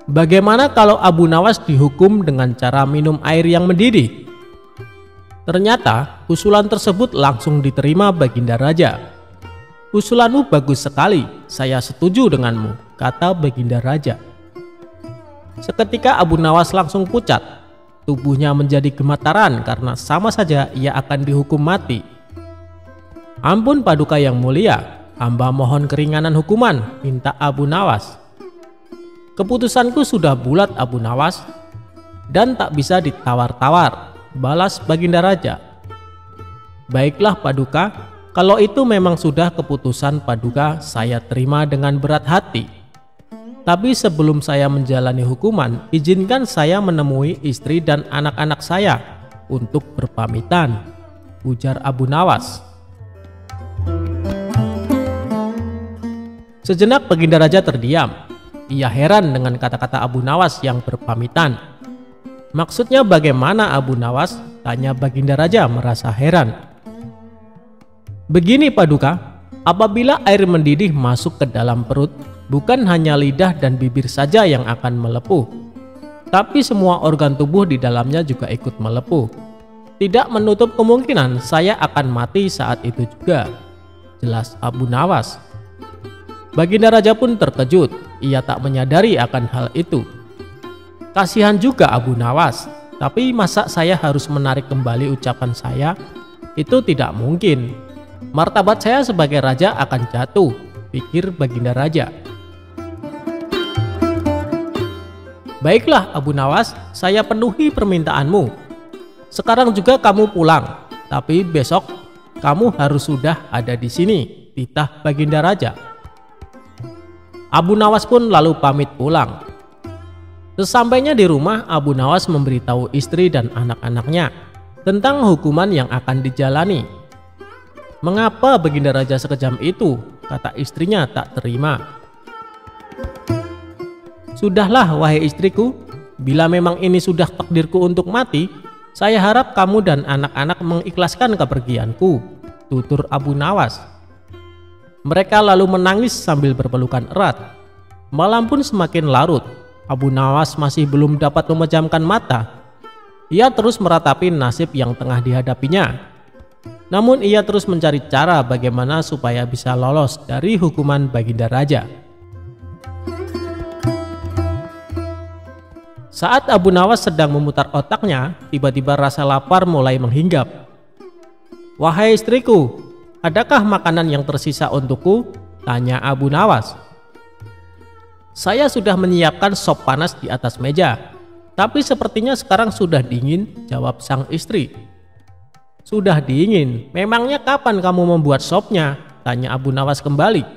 A: bagaimana kalau Abu Nawas dihukum dengan cara minum air yang mendidih? Ternyata usulan tersebut langsung diterima baginda raja. Usulanmu bagus sekali, saya setuju denganmu, kata baginda raja. Seketika Abu Nawas langsung pucat, tubuhnya menjadi gemetaran karena sama saja ia akan dihukum mati. Ampun Paduka yang mulia, hamba mohon keringanan hukuman, minta Abu Nawas. Keputusanku sudah bulat Abu Nawas dan tak bisa ditawar-tawar, balas baginda raja. Baiklah Paduka, kalau itu memang sudah keputusan Paduka, saya terima dengan berat hati. Tapi sebelum saya menjalani hukuman, izinkan saya menemui istri dan anak-anak saya untuk berpamitan, ujar Abu Nawas. Sejenak baginda raja terdiam. Ia heran dengan kata-kata Abu Nawas yang berpamitan. Maksudnya bagaimana Abu Nawas? Tanya baginda raja merasa heran. Begini Paduka, apabila air mendidih masuk ke dalam perut, bukan hanya lidah dan bibir saja yang akan melepuh, tapi semua organ tubuh di dalamnya juga ikut melepuh. Tidak menutup kemungkinan saya akan mati saat itu juga, jelas Abu Nawas. Baginda raja pun terkejut, ia tak menyadari akan hal itu. Kasihan juga Abu Nawas, tapi masa saya harus menarik kembali ucapan saya? Itu tidak mungkin. Martabat saya sebagai raja akan jatuh, pikir baginda raja. Baiklah Abu Nawas, saya penuhi permintaanmu. Sekarang juga kamu pulang, tapi besok kamu harus sudah ada di sini, titah baginda raja. Abu Nawas pun lalu pamit pulang. Sesampainya di rumah, Abu Nawas memberitahu istri dan anak-anaknya tentang hukuman yang akan dijalani. "Mengapa Baginda Raja sekejam itu?" kata istrinya tak terima. "Sudahlah wahai istriku, bila memang ini sudah takdirku untuk mati, saya harap kamu dan anak-anak mengikhlaskan kepergianku," tutur Abu Nawas. Mereka lalu menangis sambil berpelukan erat. Malam pun semakin larut. Abu Nawas masih belum dapat memejamkan mata. Ia terus meratapi nasib yang tengah dihadapinya. Namun ia terus mencari cara bagaimana supaya bisa lolos dari hukuman Baginda Raja. Saat Abu Nawas sedang memutar otaknya, tiba-tiba rasa lapar mulai menghinggap. "Wahai istriku, adakah makanan yang tersisa untukku?" tanya Abu Nawas. "Saya sudah menyiapkan sop panas di atas meja, tapi sepertinya sekarang sudah dingin," jawab sang istri. "Sudah dingin? Memangnya kapan kamu membuat sopnya?" tanya Abu Nawas kembali.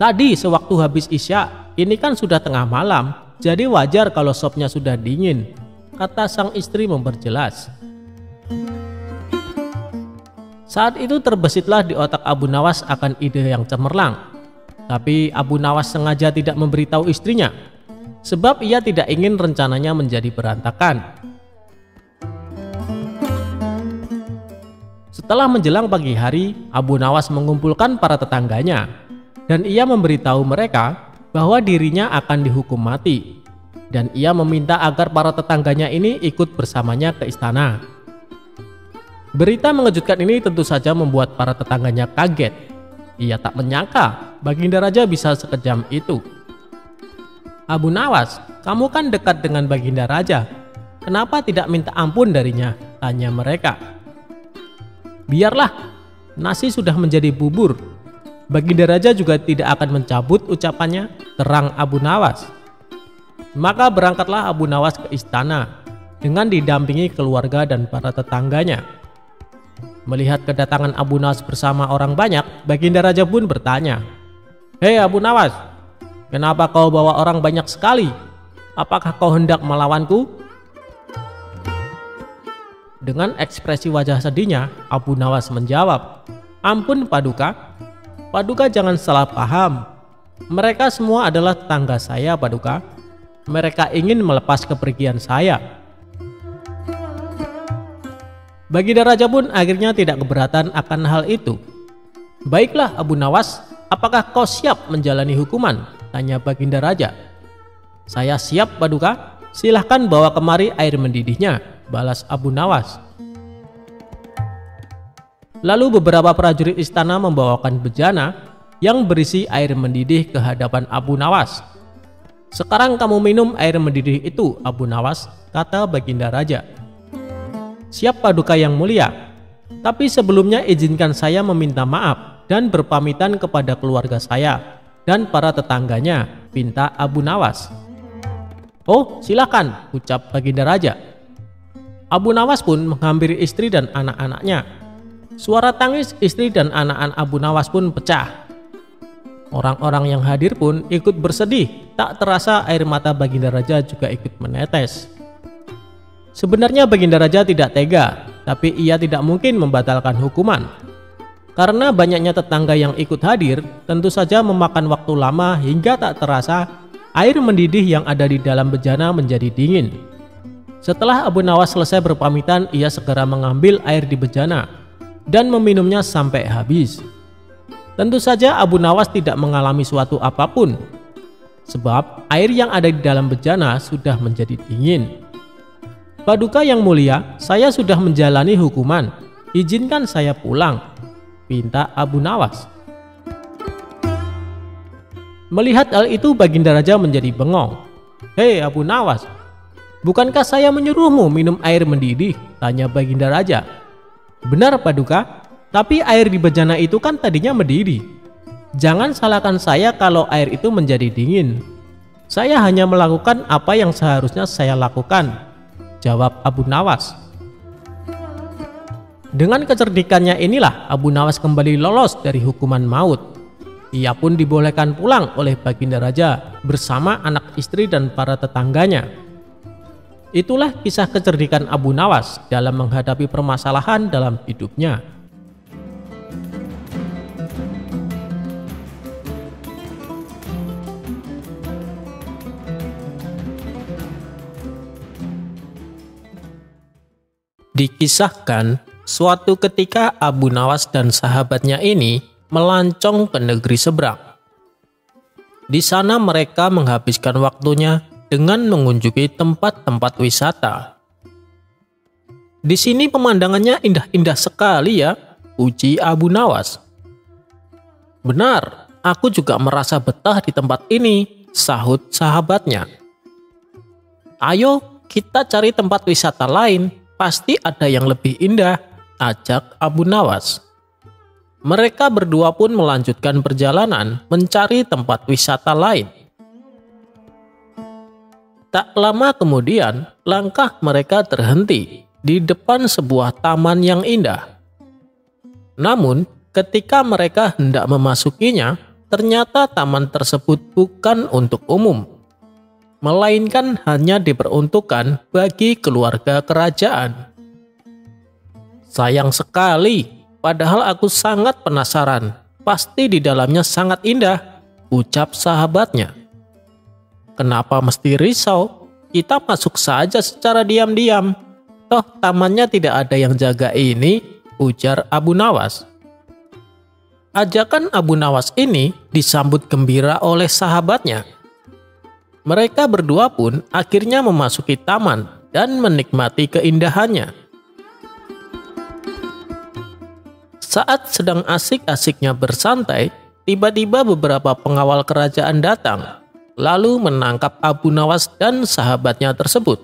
A: "Tadi sewaktu habis Isya, ini kan sudah tengah malam, jadi wajar kalau sopnya sudah dingin," kata sang istri memperjelas. Saat itu terbesitlah di otak Abu Nawas akan ide yang cemerlang. Tapi Abu Nawas sengaja tidak memberitahu istrinya, sebab ia tidak ingin rencananya menjadi berantakan. Setelah menjelang pagi hari, Abu Nawas mengumpulkan para tetangganya, dan ia memberitahu mereka bahwa dirinya akan dihukum mati, dan ia meminta agar para tetangganya ini ikut bersamanya ke istana. Berita mengejutkan ini tentu saja membuat para tetangganya kaget. Ia tak menyangka Baginda Raja bisa sekejam itu. "Abu Nawas, kamu kan dekat dengan Baginda Raja. Kenapa tidak minta ampun darinya?" tanya mereka. "Biarlah, nasi sudah menjadi bubur. Baginda Raja juga tidak akan mencabut ucapannya," terang Abu Nawas. Maka berangkatlah Abu Nawas ke istana dengan didampingi keluarga dan para tetangganya. Melihat kedatangan Abu Nawas bersama orang banyak, Baginda Raja pun bertanya, "Hei Abu Nawas, kenapa kau bawa orang banyak sekali? Apakah kau hendak melawanku?" Dengan ekspresi wajah sedihnya, Abu Nawas menjawab, "Ampun Paduka, Paduka jangan salah paham. Mereka semua adalah tetangga saya Paduka. Mereka ingin melepas kepergian saya." Baginda Raja pun akhirnya tidak keberatan akan hal itu. "Baiklah Abu Nawas, apakah kau siap menjalani hukuman?" tanya Baginda Raja. "Saya siap Paduka, silahkan bawa kemari air mendidihnya," balas Abu Nawas. Lalu beberapa prajurit istana membawakan bejana yang berisi air mendidih ke hadapan Abu Nawas. "Sekarang kamu minum air mendidih itu Abu Nawas," kata Baginda Raja. "Siap Paduka yang mulia, tapi sebelumnya izinkan saya meminta maaf dan berpamitan kepada keluarga saya dan para tetangganya," pinta Abu Nawas. "Oh silakan," ucap Baginda Raja. Abu Nawas pun menghampiri istri dan anak-anaknya. Suara tangis istri dan anak-anak Abu Nawas pun pecah. Orang-orang yang hadir pun ikut bersedih, tak terasa air mata Baginda Raja juga ikut menetes. Sebenarnya Baginda Raja tidak tega, tapi ia tidak mungkin membatalkan hukuman. Karena banyaknya tetangga yang ikut hadir, tentu saja memakan waktu lama hingga tak terasa air mendidih yang ada di dalam bejana menjadi dingin. Setelah Abu Nawas selesai berpamitan, ia segera mengambil air di bejana dan meminumnya sampai habis. Tentu saja Abu Nawas tidak mengalami suatu apapun, sebab air yang ada di dalam bejana sudah menjadi dingin. "Paduka yang mulia, saya sudah menjalani hukuman. Izinkan saya pulang," pinta Abu Nawas. Melihat hal itu, Baginda Raja menjadi bengong. "Hei Abu Nawas, bukankah saya menyuruhmu minum air mendidih?" tanya Baginda Raja. "Benar Paduka, tapi air di bejana itu kan tadinya mendidih. Jangan salahkan saya kalau air itu menjadi dingin. Saya hanya melakukan apa yang seharusnya saya lakukan," jawab Abu Nawas. Dengan kecerdikannya inilah Abu Nawas kembali lolos dari hukuman maut. Ia pun dibolehkan pulang oleh Baginda Raja bersama anak istri dan para tetangganya. Itulah kisah kecerdikan Abu Nawas dalam menghadapi permasalahan dalam hidupnya. Dikisahkan, suatu ketika Abu Nawas dan sahabatnya ini melancong ke negeri seberang. Di sana mereka menghabiskan waktunya dengan mengunjungi tempat-tempat wisata. Di sini pemandangannya indah-indah sekali ya, uji Abu Nawas. Benar, aku juga merasa betah di tempat ini, sahut sahabatnya. Ayo kita cari tempat wisata lain, pasti ada yang lebih indah, ajak Abu Nawas. Mereka berdua pun melanjutkan perjalanan mencari tempat wisata lain. Tak lama kemudian, langkah mereka terhenti di depan sebuah taman yang indah. Namun, ketika mereka hendak memasukinya, ternyata taman tersebut bukan untuk umum, melainkan hanya diperuntukkan bagi keluarga kerajaan. Sayang sekali, padahal aku sangat penasaran. Pasti di dalamnya sangat indah, ucap sahabatnya. Kenapa mesti risau? Kita masuk saja secara diam-diam. Toh tamannya tidak ada yang jaga ini, ujar Abu Nawas. Ajakan Abu Nawas ini disambut gembira oleh sahabatnya. Mereka berdua pun akhirnya memasuki taman dan menikmati keindahannya. Saat sedang asik-asiknya bersantai, tiba-tiba beberapa pengawal kerajaan datang, lalu menangkap Abu Nawas dan sahabatnya tersebut.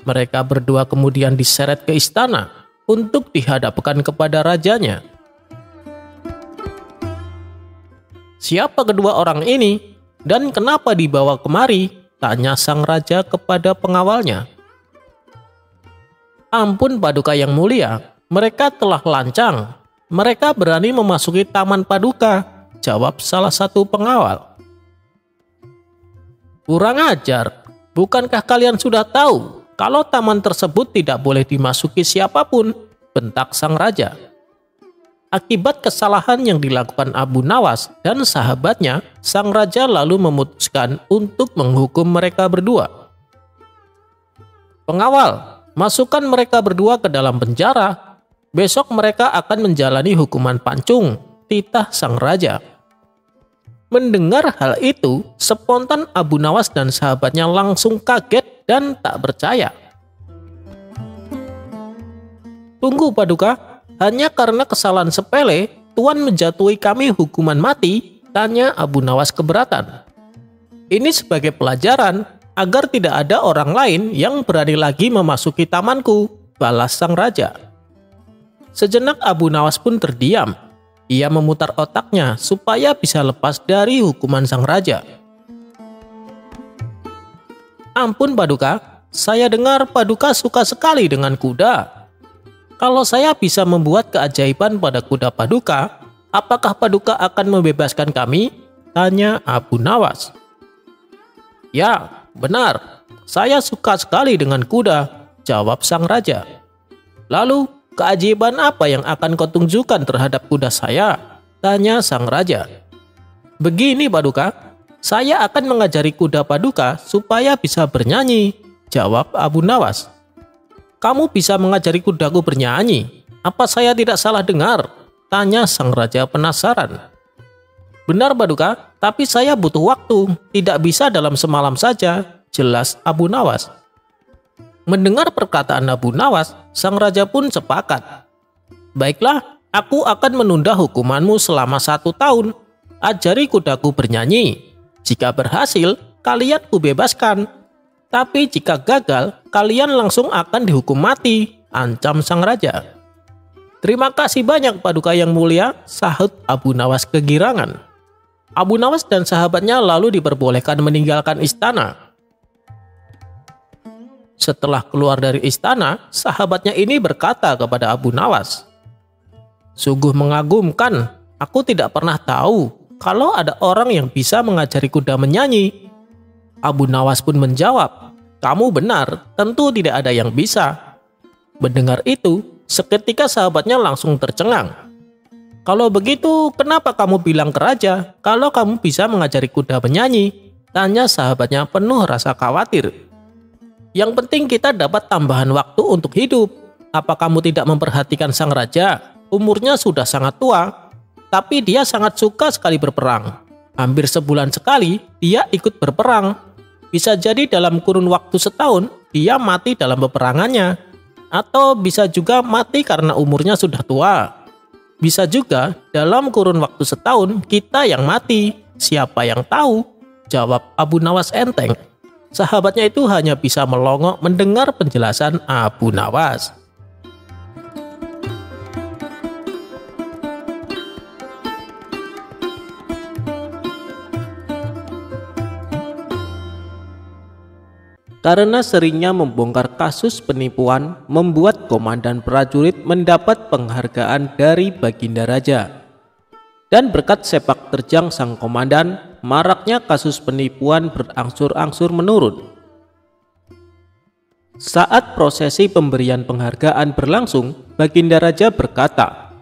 A: Mereka berdua kemudian diseret ke istana untuk dihadapkan kepada rajanya. Siapa kedua orang ini? Dan kenapa dibawa kemari? Tanya sang raja kepada pengawalnya. Ampun Paduka yang mulia, mereka telah lancang. Mereka berani memasuki taman Paduka, jawab salah satu pengawal. Kurang ajar, bukankah kalian sudah tahu kalau taman tersebut tidak boleh dimasuki siapapun? Bentak sang raja. Akibat kesalahan yang dilakukan Abu Nawas dan sahabatnya, sang raja lalu memutuskan untuk menghukum mereka berdua. Pengawal, masukkan mereka berdua ke dalam penjara. Besok mereka akan menjalani hukuman pancung, titah sang raja. Mendengar hal itu, spontan Abu Nawas dan sahabatnya langsung kaget dan tak percaya. Tunggu Paduka, hanya karena kesalahan sepele, Tuan menjatuhi kami hukuman mati, tanya Abu Nawas keberatan. Ini sebagai pelajaran agar tidak ada orang lain yang berani lagi memasuki tamanku, balas sang raja. Sejenak Abu Nawas pun terdiam. Ia memutar otaknya supaya bisa lepas dari hukuman sang raja. Ampun Paduka, saya dengar Paduka suka sekali dengan kuda. Kalau saya bisa membuat keajaiban pada kuda Paduka, apakah Paduka akan membebaskan kami? Tanya Abu Nawas. Ya, benar. Saya suka sekali dengan kuda, jawab sang raja. Lalu, keajaiban apa yang akan kau tunjukkan terhadap kuda saya? Tanya sang raja. Begini Paduka, saya akan mengajari kuda Paduka supaya bisa bernyanyi, jawab Abu Nawas. Kamu bisa mengajari kudaku bernyanyi? Apa saya tidak salah dengar? Tanya sang raja penasaran. Benar Paduka, tapi saya butuh waktu, tidak bisa dalam semalam saja, jelas Abu Nawas. Mendengar perkataan Abu Nawas, sang raja pun sepakat. Baiklah, aku akan menunda hukumanmu selama 1 tahun. Ajari kudaku bernyanyi. Jika berhasil, kalian kubebaskan. Tapi jika gagal, kalian langsung akan dihukum mati, ancam sang raja. Terima kasih banyak Paduka yang mulia, sahut Abu Nawas kegirangan. Abu Nawas dan sahabatnya lalu diperbolehkan meninggalkan istana. Setelah keluar dari istana, sahabatnya ini berkata kepada Abu Nawas, "Sungguh mengagumkan, aku tidak pernah tahu kalau ada orang yang bisa mengajari kuda menyanyi. Abu Nawas pun menjawab, kamu benar, tentu tidak ada yang bisa. Mendengar itu, seketika sahabatnya langsung tercengang. Kalau begitu, kenapa kamu bilang ke raja kalau kamu bisa mengajari kuda menyanyi? Tanya sahabatnya penuh rasa khawatir. Yang penting kita dapat tambahan waktu untuk hidup. Apa kamu tidak memperhatikan sang raja? Umurnya sudah sangat tua, tapi dia sangat suka sekali berperang. Hampir sebulan sekali, dia ikut berperang. Bisa jadi dalam kurun waktu setahun, dia mati dalam peperangannya. Atau bisa juga mati karena umurnya sudah tua. Bisa juga dalam kurun waktu setahun kita yang mati. Siapa yang tahu? Jawab Abu Nawas enteng. Sahabatnya itu hanya bisa melongo mendengar penjelasan Abu Nawas. Karena seringnya membongkar kasus penipuan, membuat komandan prajurit mendapat penghargaan dari Baginda Raja. Dan berkat sepak terjang sang komandan, maraknya kasus penipuan berangsur-angsur menurun. Saat prosesi pemberian penghargaan berlangsung, Baginda Raja berkata,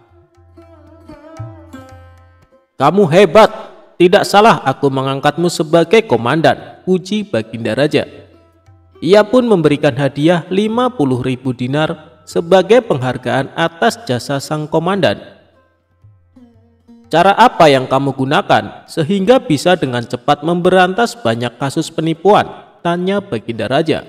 A: "Kamu hebat, tidak salah aku mengangkatmu sebagai komandan," puji Baginda Raja. Ia pun memberikan hadiah 50.000 dinar sebagai penghargaan atas jasa sang komandan. Cara apa yang kamu gunakan sehingga bisa dengan cepat memberantas banyak kasus penipuan? Tanya Baginda Raja.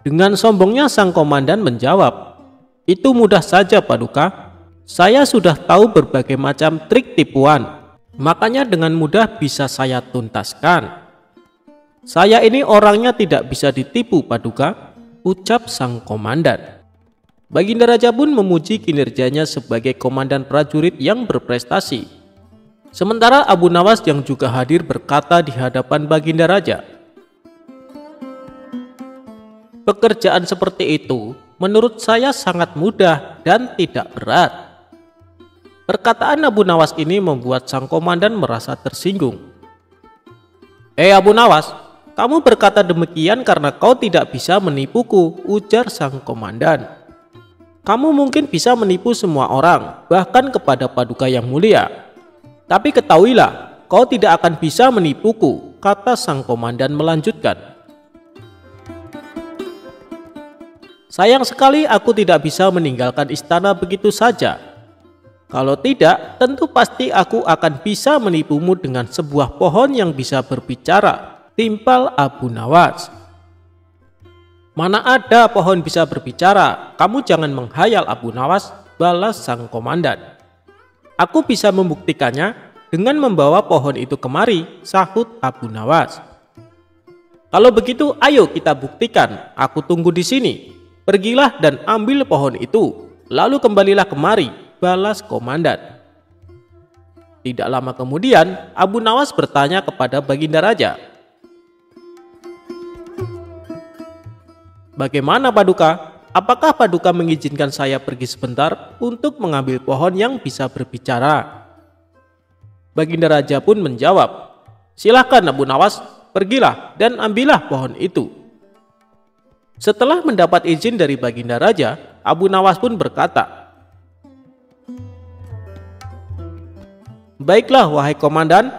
A: Dengan sombongnya sang komandan menjawab, itu mudah saja Paduka. Saya sudah tahu berbagai macam trik tipuan, makanya dengan mudah bisa saya tuntaskan. Saya ini orangnya tidak bisa ditipu Paduka, ucap sang komandan. Baginda Raja pun memuji kinerjanya sebagai komandan prajurit yang berprestasi. Sementara Abu Nawas yang juga hadir berkata di hadapan Baginda Raja, pekerjaan seperti itu menurut saya sangat mudah dan tidak berat. Perkataan Abu Nawas ini membuat sang komandan merasa tersinggung. Abu Nawas, kamu berkata demikian karena kau tidak bisa menipuku, ujar sang komandan. Kamu mungkin bisa menipu semua orang, bahkan kepada Paduka yang mulia. Tapi ketahuilah, kau tidak akan bisa menipuku, kata sang komandan melanjutkan. Sayang sekali aku tidak bisa meninggalkan istana begitu saja. Kalau tidak, tentu pasti aku akan bisa menipumu dengan sebuah pohon yang bisa berbicara, timpal Abu Nawas. Mana ada pohon bisa berbicara, kamu jangan menghayal Abu Nawas, balas sang komandan. Aku bisa membuktikannya dengan membawa pohon itu kemari, sahut Abu Nawas. Kalau begitu ayo kita buktikan, aku tunggu di sini. Pergilah dan ambil pohon itu, lalu kembalilah kemari, balas komandan. Tidak lama kemudian, Abu Nawas bertanya kepada Baginda Raja, bagaimana Paduka? Apakah Paduka mengizinkan saya pergi sebentar untuk mengambil pohon yang bisa berbicara? Baginda Raja pun menjawab, silakan Abu Nawas, pergilah dan ambillah pohon itu. Setelah mendapat izin dari Baginda Raja, Abu Nawas pun berkata, baiklah wahai komandan,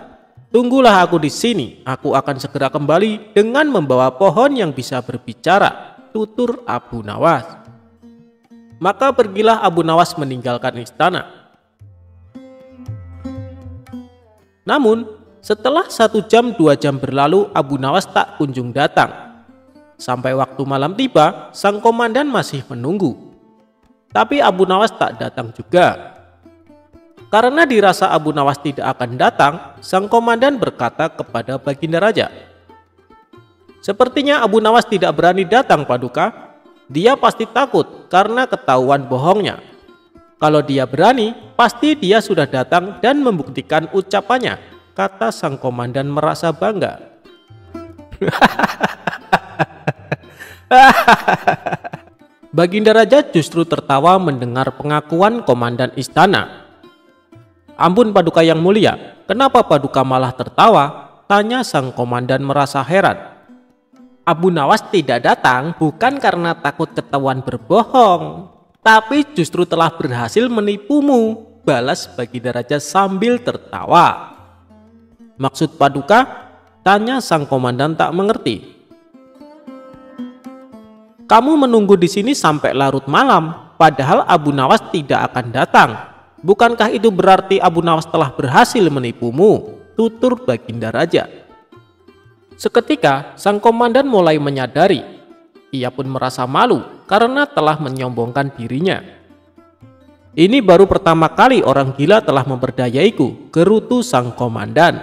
A: tunggulah aku di sini, aku akan segera kembali dengan membawa pohon yang bisa berbicara, tutur Abu Nawas. Maka pergilah Abu Nawas meninggalkan istana. Namun, setelah 1 jam 2 jam berlalu, Abu Nawas tak kunjung datang. Sampai waktu malam tiba, sang komandan masih menunggu. Tapi Abu Nawas tak datang juga. Karena dirasa Abu Nawas tidak akan datang, sang komandan berkata kepada Baginda Raja, sepertinya Abu Nawas tidak berani datang Paduka. Dia pasti takut karena ketahuan bohongnya. Kalau dia berani, pasti dia sudah datang dan membuktikan ucapannya, kata sang komandan merasa bangga. Baginda Raja justru tertawa mendengar pengakuan komandan istana. "Ampun Paduka yang mulia, kenapa Paduka malah tertawa?" tanya sang komandan merasa heran. "Abu Nawas tidak datang bukan karena takut ketahuan berbohong, tapi justru telah berhasil menipumu," balas Baginda Raja sambil tertawa. "Maksud Paduka?" tanya sang komandan tak mengerti. "Kamu menunggu di sini sampai larut malam, padahal Abu Nawas tidak akan datang. Bukankah itu berarti Abu Nawas telah berhasil menipumu?" tutur Baginda Raja. Seketika sang komandan mulai menyadari. Ia pun merasa malu karena telah menyombongkan dirinya. "Ini baru pertama kali orang gila telah memperdayaiku," gerutu sang komandan.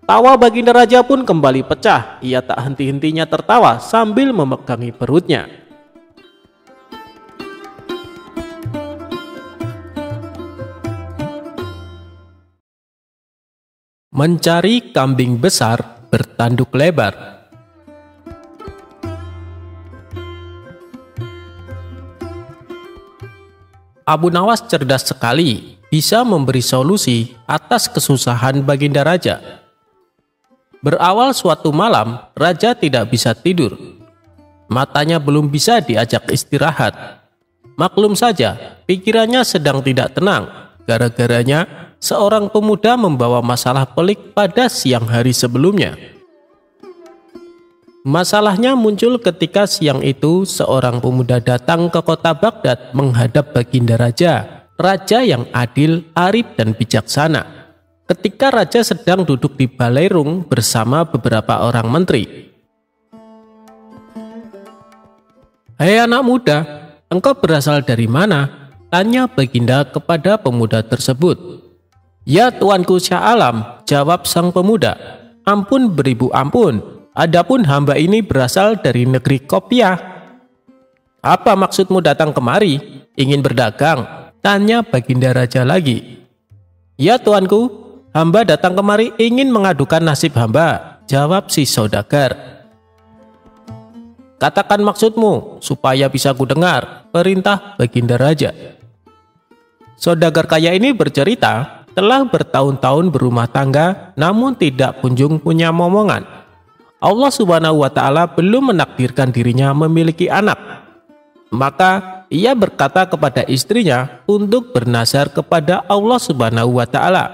A: Tawa Baginda Raja pun kembali pecah. Ia tak henti-hentinya tertawa sambil memegangi perutnya. Mencari kambing besar bertanduk lebar. Abu Nawas cerdas sekali, bisa memberi solusi atas kesusahan Baginda Raja. Berawal suatu malam, Raja tidak bisa tidur. Matanya belum bisa diajak istirahat. Maklum saja, pikirannya sedang tidak tenang. Gara-garanya, seorang pemuda membawa masalah pelik pada siang hari sebelumnya. Masalahnya muncul ketika siang itu seorang pemuda datang ke kota Baghdad menghadap Baginda Raja, raja yang adil, arif dan bijaksana. Ketika raja sedang duduk di balairung bersama beberapa orang menteri. "Hei anak muda, engkau berasal dari mana?" tanya Baginda kepada pemuda tersebut. "Ya tuanku Syah Alam," jawab sang pemuda. "Ampun beribu ampun, adapun hamba ini berasal dari negeri Kopiah." "Apa maksudmu datang kemari? Ingin berdagang?" tanya Baginda Raja lagi. "Ya tuanku, hamba datang kemari ingin mengadukan nasib hamba," jawab si saudagar. "Katakan maksudmu supaya bisa kudengar," perintah Baginda Raja. Saudagar kaya ini bercerita telah bertahun-tahun berumah tangga namun tidak kunjung punya momongan. Allah Subhanahu wa Ta'ala belum menakdirkan dirinya memiliki anak. Maka ia berkata kepada istrinya untuk bernazar kepada Allah Subhanahu wa Ta'ala.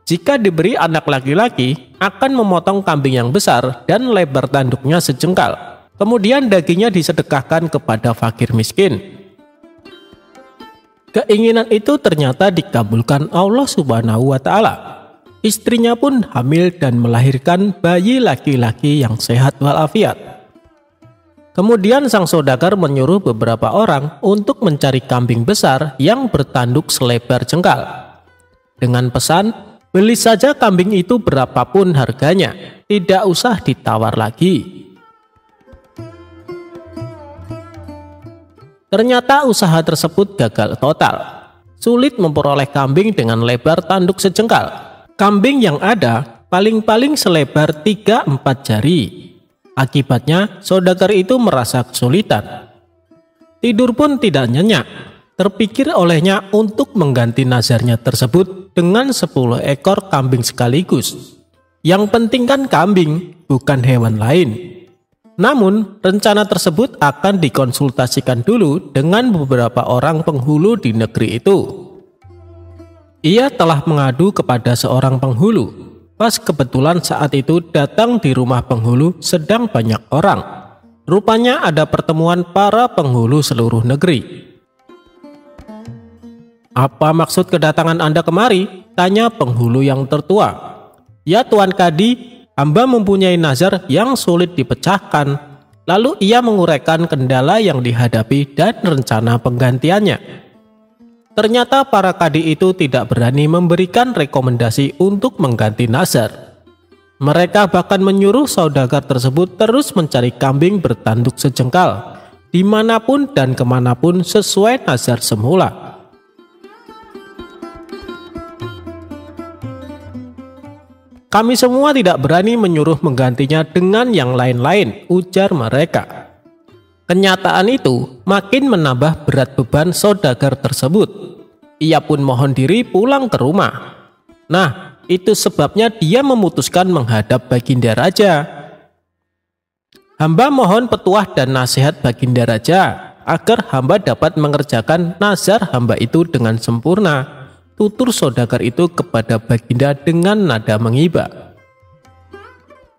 A: Jika diberi anak laki-laki, akan memotong kambing yang besar dan lebar tanduknya sejengkal. Kemudian dagingnya disedekahkan kepada fakir miskin. Keinginan itu ternyata dikabulkan Allah Subhanahu wa Ta'ala. Istrinya pun hamil dan melahirkan bayi laki-laki yang sehat walafiat. Kemudian sang saudagar menyuruh beberapa orang untuk mencari kambing besar yang bertanduk selebar jengkal. Dengan pesan, beli saja kambing itu berapapun harganya, tidak usah ditawar lagi. Ternyata usaha tersebut gagal total. Sulit memperoleh kambing dengan lebar tanduk sejengkal. Kambing yang ada paling-paling selebar 3-4 jari. Akibatnya, saudagar itu merasa kesulitan. Tidur pun tidak nyenyak. Terpikir olehnya untuk mengganti nazarnya tersebut dengan 10 ekor kambing sekaligus. Yang penting kan kambing, bukan hewan lain. Namun, rencana tersebut akan dikonsultasikan dulu dengan beberapa orang penghulu di negeri itu. Ia telah mengadu kepada seorang penghulu. Pas kebetulan saat itu datang di rumah penghulu sedang banyak orang. Rupanya ada pertemuan para penghulu seluruh negeri. "Apa maksud kedatangan Anda kemari?" tanya penghulu yang tertua. "Ya Tuan Kadi, hamba mempunyai nazar yang sulit dipecahkan." Lalu ia menguraikan kendala yang dihadapi dan rencana penggantiannya. Ternyata para kadi itu tidak berani memberikan rekomendasi untuk mengganti nazar. Mereka bahkan menyuruh saudagar tersebut terus mencari kambing bertanduk sejengkal, dimanapun dan kemanapun sesuai nazar semula. "Kami semua tidak berani menyuruh menggantinya dengan yang lain-lain," ujar mereka. Kenyataan itu makin menambah berat beban saudagar tersebut. Ia pun mohon diri pulang ke rumah. Nah, itu sebabnya dia memutuskan menghadap Baginda Raja. Hamba mohon petuah dan nasihat Baginda Raja agar hamba dapat mengerjakan nazar hamba itu dengan sempurna, tutur saudagar itu kepada Baginda dengan nada mengiba.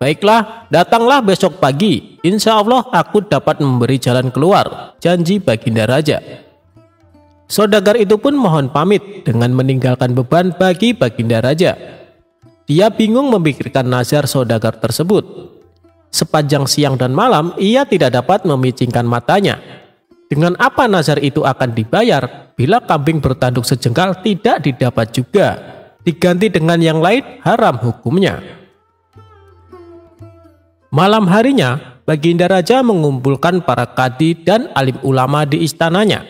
A: Baiklah, datanglah besok pagi. Insya Allah aku dapat memberi jalan keluar, janji Baginda Raja. Saudagar itu pun mohon pamit dengan meninggalkan beban bagi Baginda Raja. Dia bingung memikirkan nazar saudagar tersebut. Sepanjang siang dan malam ia tidak dapat memicingkan matanya. Dengan apa nazar itu akan dibayar bila kambing bertanduk sejengkal tidak didapat juga? Diganti dengan yang lain haram hukumnya. Malam harinya, Baginda Raja mengumpulkan para kadi dan alim ulama di istananya.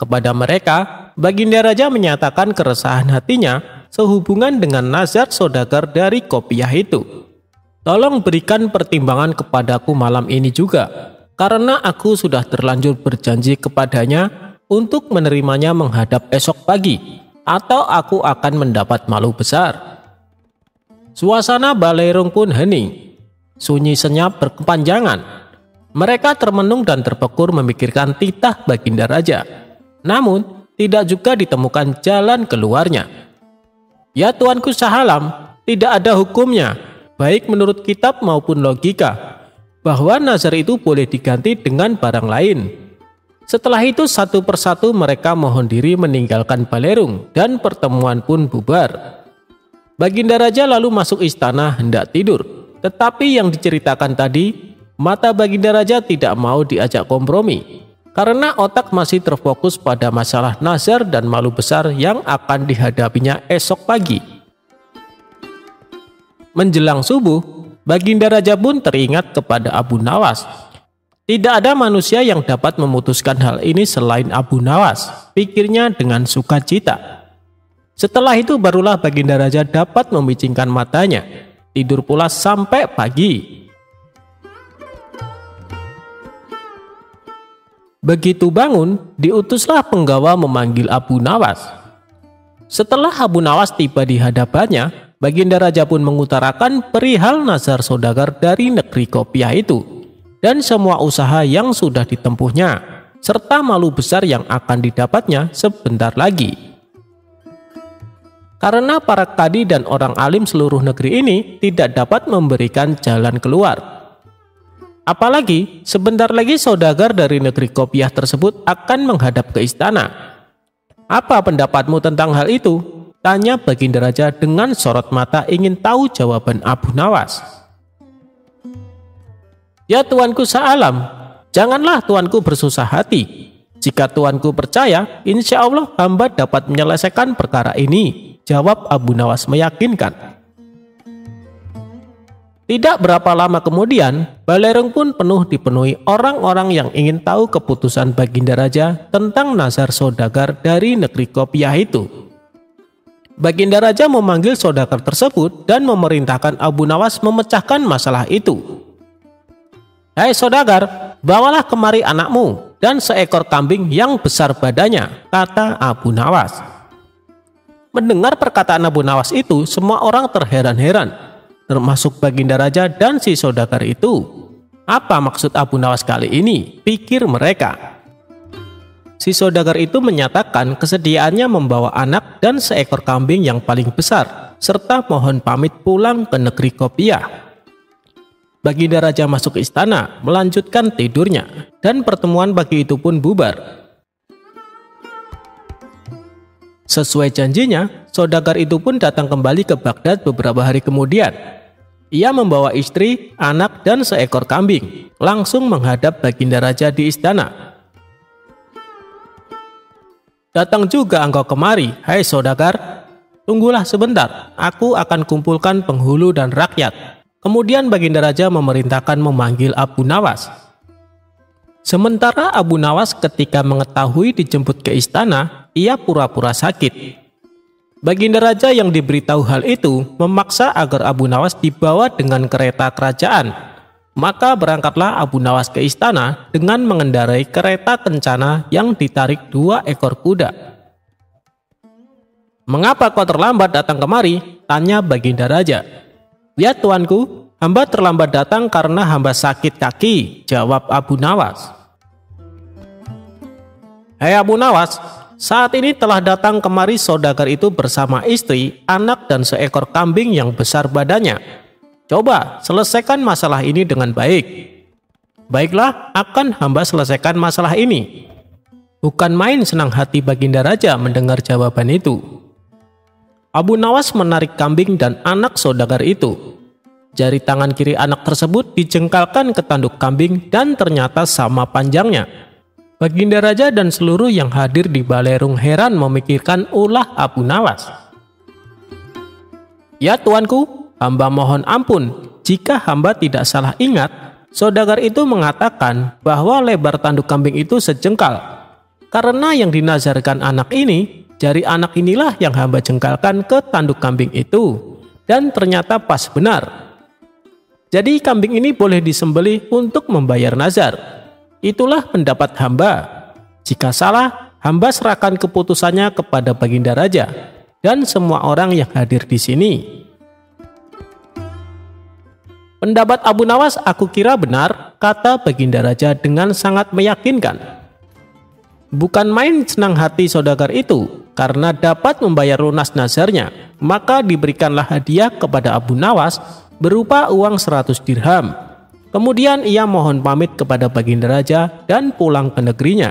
A: Kepada mereka, Baginda Raja menyatakan keresahan hatinya sehubungan dengan nazar saudagar dari Qopiyah itu. Tolong berikan pertimbangan kepadaku malam ini juga, karena aku sudah terlanjur berjanji kepadanya untuk menerimanya menghadap esok pagi, atau aku akan mendapat malu besar. Suasana Balerung pun hening. Sunyi senyap berkepanjangan. Mereka termenung dan terpekur memikirkan titah Baginda Raja. Namun, tidak juga ditemukan jalan keluarnya. Ya Tuanku Sahalam, tidak ada hukumnya, baik menurut kitab maupun logika, bahwa nazar itu boleh diganti dengan barang lain. Setelah itu satu persatu mereka mohon diri meninggalkan Balerung dan pertemuan pun bubar. Baginda Raja lalu masuk istana hendak tidur. Tetapi yang diceritakan tadi, mata Baginda Raja tidak mau diajak kompromi, karena otak masih terfokus pada masalah nazar dan malu besar yang akan dihadapinya esok pagi. Menjelang subuh, Baginda Raja pun teringat kepada Abu Nawas. Tidak ada manusia yang dapat memutuskan hal ini selain Abu Nawas, pikirnya dengan sukacita. Setelah itu barulah Baginda Raja dapat memicingkan matanya. Tidur pula sampai pagi. Begitu bangun, diutuslah penggawa memanggil Abu Nawas. Setelah Abu Nawas tiba di hadapannya, Baginda Raja pun mengutarakan perihal nazar saudagar dari negeri Qopiyah itu dan semua usaha yang sudah ditempuhnya, serta malu besar yang akan didapatnya sebentar lagi. Karena para kadi dan orang alim seluruh negeri ini tidak dapat memberikan jalan keluar. Apalagi sebentar lagi saudagar dari negeri Qopiyah tersebut akan menghadap ke istana. Apa pendapatmu tentang hal itu? Tanya Baginda Raja dengan sorot mata ingin tahu jawaban Abu Nawas. Ya Tuanku Sahalam, janganlah Tuanku bersusah hati. Jika Tuanku percaya, insya Allah hamba dapat menyelesaikan perkara ini. Jawab Abu Nawas meyakinkan. Tidak berapa lama kemudian, Balerung pun dipenuhi orang-orang yang ingin tahu keputusan Baginda Raja tentang nazar saudagar dari negeri Qopiyah itu. Baginda Raja memanggil saudagar tersebut dan memerintahkan Abu Nawas memecahkan masalah itu. Hai saudagar, bawalah kemari anakmu dan seekor kambing yang besar badannya, kata Abu Nawas. Mendengar perkataan Abu Nawas itu, semua orang terheran-heran, termasuk Baginda Raja dan si saudagar itu. Apa maksud Abu Nawas kali ini? Pikir mereka. Si saudagar itu menyatakan kesediaannya membawa anak dan seekor kambing yang paling besar, serta mohon pamit pulang ke negeri Qopiyah. Baginda Raja masuk ke istana, melanjutkan tidurnya, dan pertemuan pagi itu pun bubar. Sesuai janjinya, saudagar itu pun datang kembali ke Baghdad beberapa hari kemudian. Ia membawa istri, anak, dan seekor kambing, langsung menghadap Baginda Raja di istana. Datang juga engkau kemari, hai saudagar. Tunggulah sebentar, aku akan kumpulkan penghulu dan rakyat. Kemudian Baginda Raja memerintahkan memanggil Abu Nawas. Sementara Abu Nawas ketika mengetahui dijemput ke istana, ia pura-pura sakit. Baginda Raja yang diberitahu hal itu memaksa agar Abu Nawas dibawa dengan kereta kerajaan. Maka berangkatlah Abu Nawas ke istana dengan mengendarai kereta kencana yang ditarik 2 ekor kuda. "Mengapa kau terlambat datang kemari?" tanya Baginda Raja. "Ya tuanku, hamba terlambat datang karena hamba sakit kaki," jawab Abu Nawas. "Hei Abu Nawas, saat ini telah datang kemari saudagar itu bersama istri, anak dan seekor kambing yang besar badannya. Coba selesaikan masalah ini dengan baik." "Baiklah, akan hamba selesaikan masalah ini." Bukan main senang hati Baginda Raja mendengar jawaban itu. Abu Nawas menarik kambing dan anak saudagar itu. Jari tangan kiri anak tersebut dijengkalkan ke tanduk kambing dan ternyata sama panjangnya. Baginda Raja dan seluruh yang hadir di balerung heran memikirkan ulah Abu Nawas. "Ya tuanku, hamba mohon ampun, jika hamba tidak salah ingat, saudagar itu mengatakan bahwa lebar tanduk kambing itu sejengkal. Karena yang dinazarkan anak ini, jari anak inilah yang hamba jengkalkan ke tanduk kambing itu, dan ternyata pas benar. Jadi kambing ini boleh disembelih untuk membayar nazar. Itulah pendapat hamba. Jika salah, hamba serahkan keputusannya kepada Baginda Raja dan semua orang yang hadir di sini." "Pendapat Abu Nawas aku kira benar," kata Baginda Raja dengan sangat meyakinkan. Bukan main senang hati saudagar itu karena dapat membayar lunas nazarnya, maka diberikanlah hadiah kepada Abu Nawas berupa uang 100 dirham. Kemudian ia mohon pamit kepada Baginda Raja dan pulang ke negerinya.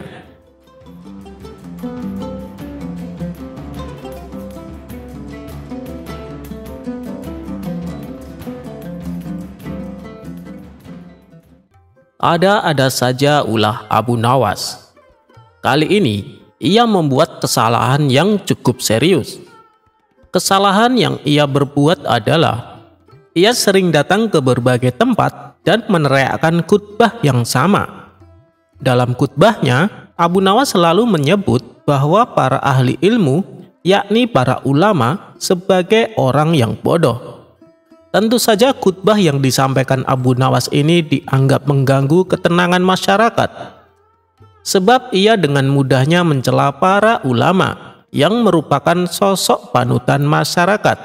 A: Ada-ada saja ulah Abu Nawas. Kali ini ia membuat kesalahan yang cukup serius. Kesalahan yang ia berbuat adalah ia sering datang ke berbagai tempat dan meneriakkan khutbah yang sama. Dalam khutbahnya, Abu Nawas selalu menyebut bahwa para ahli ilmu, yakni para ulama, sebagai orang yang bodoh. Tentu saja khutbah yang disampaikan Abu Nawas ini dianggap mengganggu ketenangan masyarakat. Sebab ia dengan mudahnya mencela para ulama yang merupakan sosok panutan masyarakat.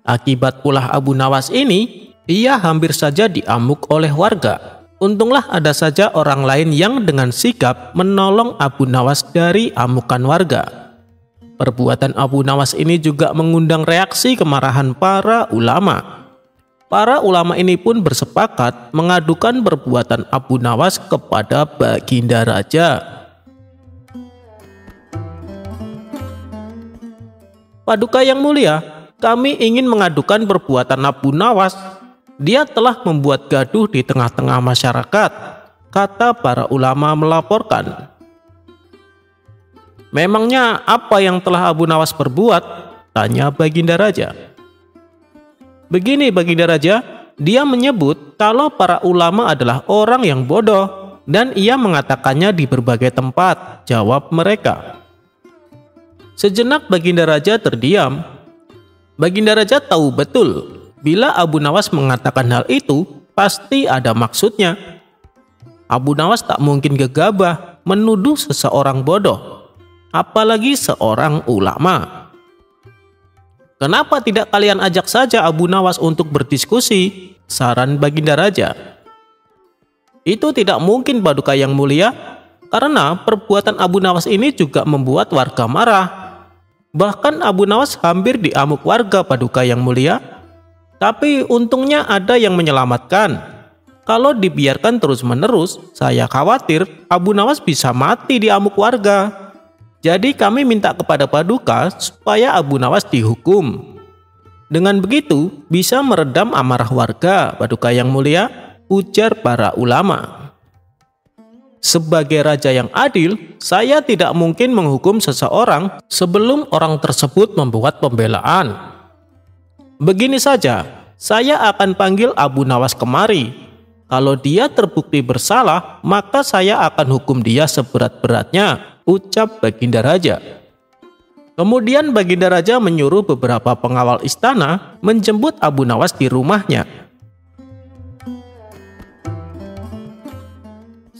A: Akibat ulah Abu Nawas ini, ia hampir saja diamuk oleh warga. Untunglah ada saja orang lain yang dengan sigap menolong Abu Nawas dari amukan warga. Perbuatan Abu Nawas ini juga mengundang reaksi kemarahan para ulama. Para ulama ini pun bersepakat mengadukan perbuatan Abu Nawas kepada Baginda Raja. "Paduka yang mulia, kami ingin mengadukan perbuatan Abu Nawas. Dia telah membuat gaduh di tengah-tengah masyarakat," kata para ulama melaporkan. "Memangnya apa yang telah Abu Nawas perbuat?" tanya Baginda Raja. "Begini Baginda Raja, dia menyebut kalau para ulama adalah orang yang bodoh dan ia mengatakannya di berbagai tempat," jawab mereka. Sejenak Baginda Raja terdiam. Baginda Raja tahu betul bila Abu Nawas mengatakan hal itu pasti ada maksudnya. Abu Nawas tak mungkin gegabah menuduh seseorang bodoh, apalagi seorang ulama. "Kenapa tidak kalian ajak saja Abu Nawas untuk berdiskusi?" saran Baginda Raja. "Itu tidak mungkin Paduka yang mulia, karena perbuatan Abu Nawas ini juga membuat warga marah. Bahkan Abu Nawas hampir diamuk warga Paduka yang mulia. Tapi untungnya ada yang menyelamatkan. Kalau dibiarkan terus-menerus, saya khawatir Abu Nawas bisa mati diamuk warga. Jadi kami minta kepada Paduka supaya Abu Nawas dihukum. Dengan begitu bisa meredam amarah warga, Paduka yang mulia," ujar para ulama. "Sebagai raja yang adil, saya tidak mungkin menghukum seseorang sebelum orang tersebut membuat pembelaan. Begini saja, saya akan panggil Abu Nawas kemari. Kalau dia terbukti bersalah, maka saya akan hukum dia seberat-beratnya," ucap Baginda Raja. Kemudian Baginda Raja menyuruh beberapa pengawal istana menjemput Abu Nawas di rumahnya.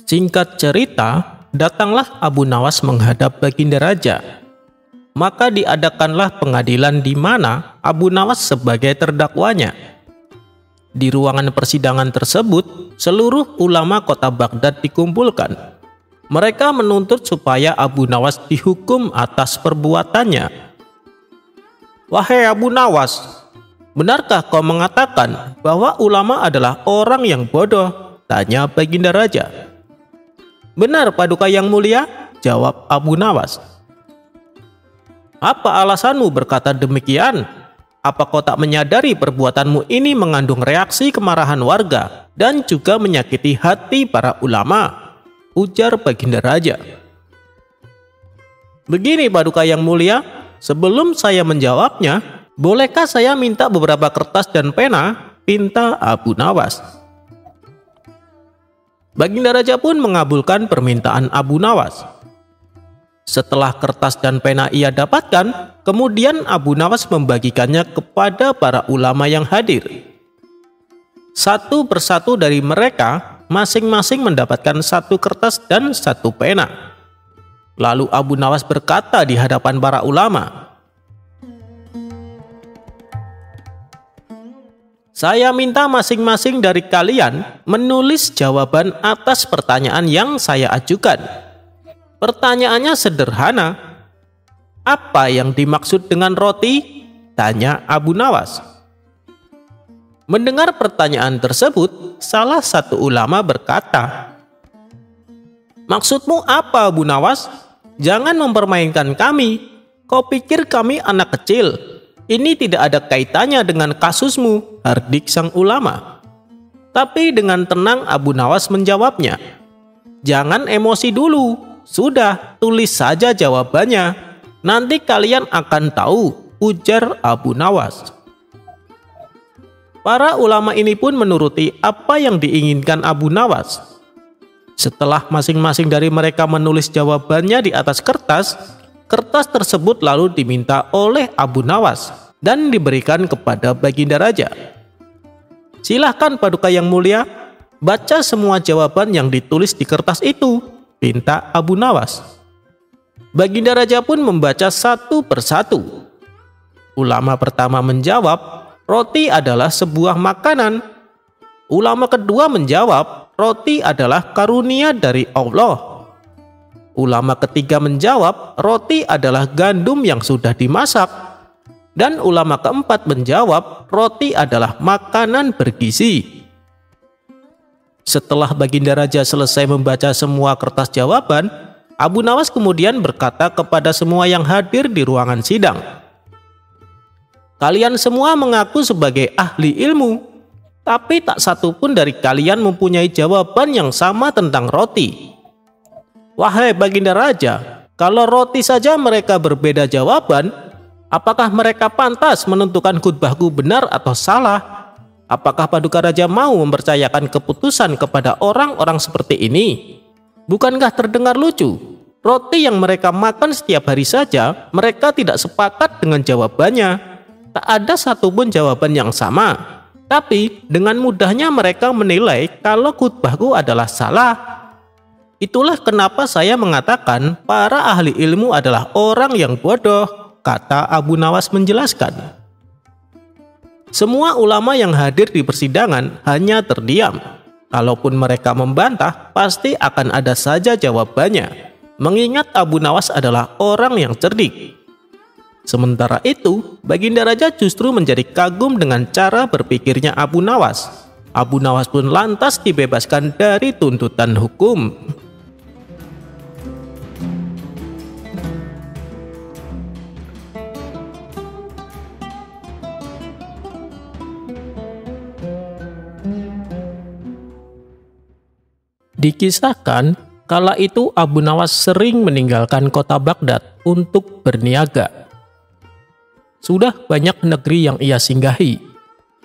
A: Singkat cerita, datanglah Abu Nawas menghadap Baginda Raja. maka diadakanlah pengadilan di mana Abu Nawas sebagai terdakwanya. Di ruangan persidangan tersebut, seluruh ulama kota Baghdad dikumpulkan. Mereka menuntut supaya Abu Nawas dihukum atas perbuatannya. "Wahai Abu Nawas, benarkah kau mengatakan bahwa ulama adalah orang yang bodoh?" tanya Baginda Raja. "Benar, Paduka Yang Mulia," jawab Abu Nawas. "Apa alasanmu berkata demikian? Apa kau tak menyadari perbuatanmu ini mengandung reaksi kemarahan warga dan juga menyakiti hati para ulama?" ujar Baginda Raja. "Begini Paduka Yang Mulia, sebelum saya menjawabnya, bolehkah saya minta beberapa kertas dan pena?" pinta Abu Nawas. Baginda Raja pun mengabulkan permintaan Abu Nawas. Setelah kertas dan pena ia dapatkan, kemudian Abu Nawas membagikannya kepada para ulama yang hadir. Satu persatu dari mereka masing-masing mendapatkan satu kertas dan satu pena. Lalu Abu Nawas berkata di hadapan para ulama, "Saya minta masing-masing dari kalian menulis jawaban atas pertanyaan yang saya ajukan. Pertanyaannya sederhana. Apa yang dimaksud dengan roti?" tanya Abu Nawas. Mendengar pertanyaan tersebut, salah satu ulama berkata, "Maksudmu apa, Abu Nawas? Jangan mempermainkan kami. Kau pikir kami anak kecil? Ini tidak ada kaitannya dengan kasusmu," hardik sang ulama. Tapi dengan tenang Abu Nawas menjawabnya, "Jangan emosi dulu. Sudah, tulis saja jawabannya. Nanti kalian akan tahu," ujar Abu Nawas. Para ulama ini pun menuruti apa yang diinginkan Abu Nawas. Setelah masing-masing dari mereka menulis jawabannya di atas kertas, kertas tersebut lalu diminta oleh Abu Nawas dan diberikan kepada Baginda Raja. "Silahkan Paduka Yang Mulia, baca semua jawaban yang ditulis di kertas itu," pinta Abu Nawas. Baginda Raja pun membaca satu persatu. Ulama pertama menjawab, "Roti adalah sebuah makanan." Ulama kedua menjawab, "Roti adalah karunia dari Allah." Ulama ketiga menjawab, "Roti adalah gandum yang sudah dimasak." Dan ulama keempat menjawab, "Roti adalah makanan bergizi." Setelah Baginda Raja selesai membaca semua kertas jawaban, Abu Nawas kemudian berkata kepada semua yang hadir di ruangan sidang, "Kalian semua mengaku sebagai ahli ilmu, tapi tak satu pun dari kalian mempunyai jawaban yang sama tentang roti. Wahai Baginda Raja, kalau roti saja mereka berbeda jawaban, apakah mereka pantas menentukan khutbahku benar atau salah? Apakah Paduka Raja mau mempercayakan keputusan kepada orang-orang seperti ini? Bukankah terdengar lucu? Roti yang mereka makan setiap hari saja, mereka tidak sepakat dengan jawabannya. Tak ada satupun jawaban yang sama. Tapi dengan mudahnya mereka menilai kalau khutbahku adalah salah. Itulah kenapa saya mengatakan para ahli ilmu adalah orang yang bodoh," kata Abu Nawas menjelaskan. Semua ulama yang hadir di persidangan hanya terdiam. Kalaupun mereka membantah, pasti akan ada saja jawabannya, mengingat Abu Nawas adalah orang yang cerdik. Sementara itu, Baginda Raja justru menjadi kagum dengan cara berpikirnya Abu Nawas. Abu Nawas pun lantas dibebaskan dari tuntutan hukum. Dikisahkan, kala itu Abu Nawas sering meninggalkan kota Baghdad untuk berniaga. Sudah banyak negeri yang ia singgahi.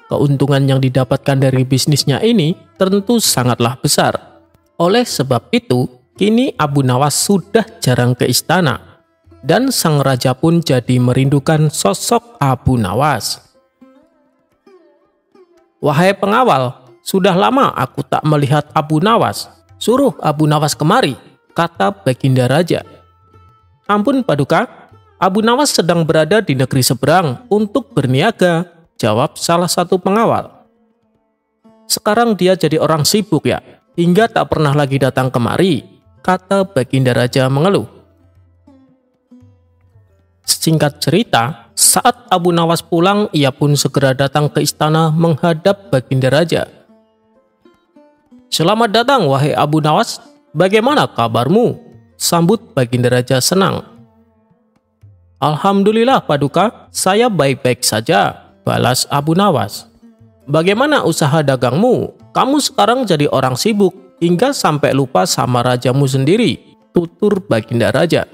A: Keuntungan yang didapatkan dari bisnisnya ini tentu sangatlah besar. Oleh sebab itu, kini Abu Nawas sudah jarang ke istana, dan sang raja pun jadi merindukan sosok Abu Nawas. "Wahai pengawal, sudah lama aku tak melihat Abu Nawas. Suruh Abu Nawas kemari," kata Baginda Raja. "Ampun Paduka, Abu Nawas sedang berada di negeri seberang untuk berniaga, jawab salah satu pengawal. Sekarang dia jadi orang sibuk ya, hingga tak pernah lagi datang kemari, kata Baginda Raja mengeluh. Singkat cerita, saat Abu Nawas pulang, ia pun segera datang ke istana menghadap Baginda Raja. Selamat datang wahai Abu Nawas, bagaimana kabarmu? Sambut Baginda Raja senang. Alhamdulillah Paduka, saya baik-baik saja, balas Abu Nawas. Bagaimana usaha dagangmu? Kamu sekarang jadi orang sibuk hingga sampai lupa sama rajamu sendiri, tutur Baginda Raja.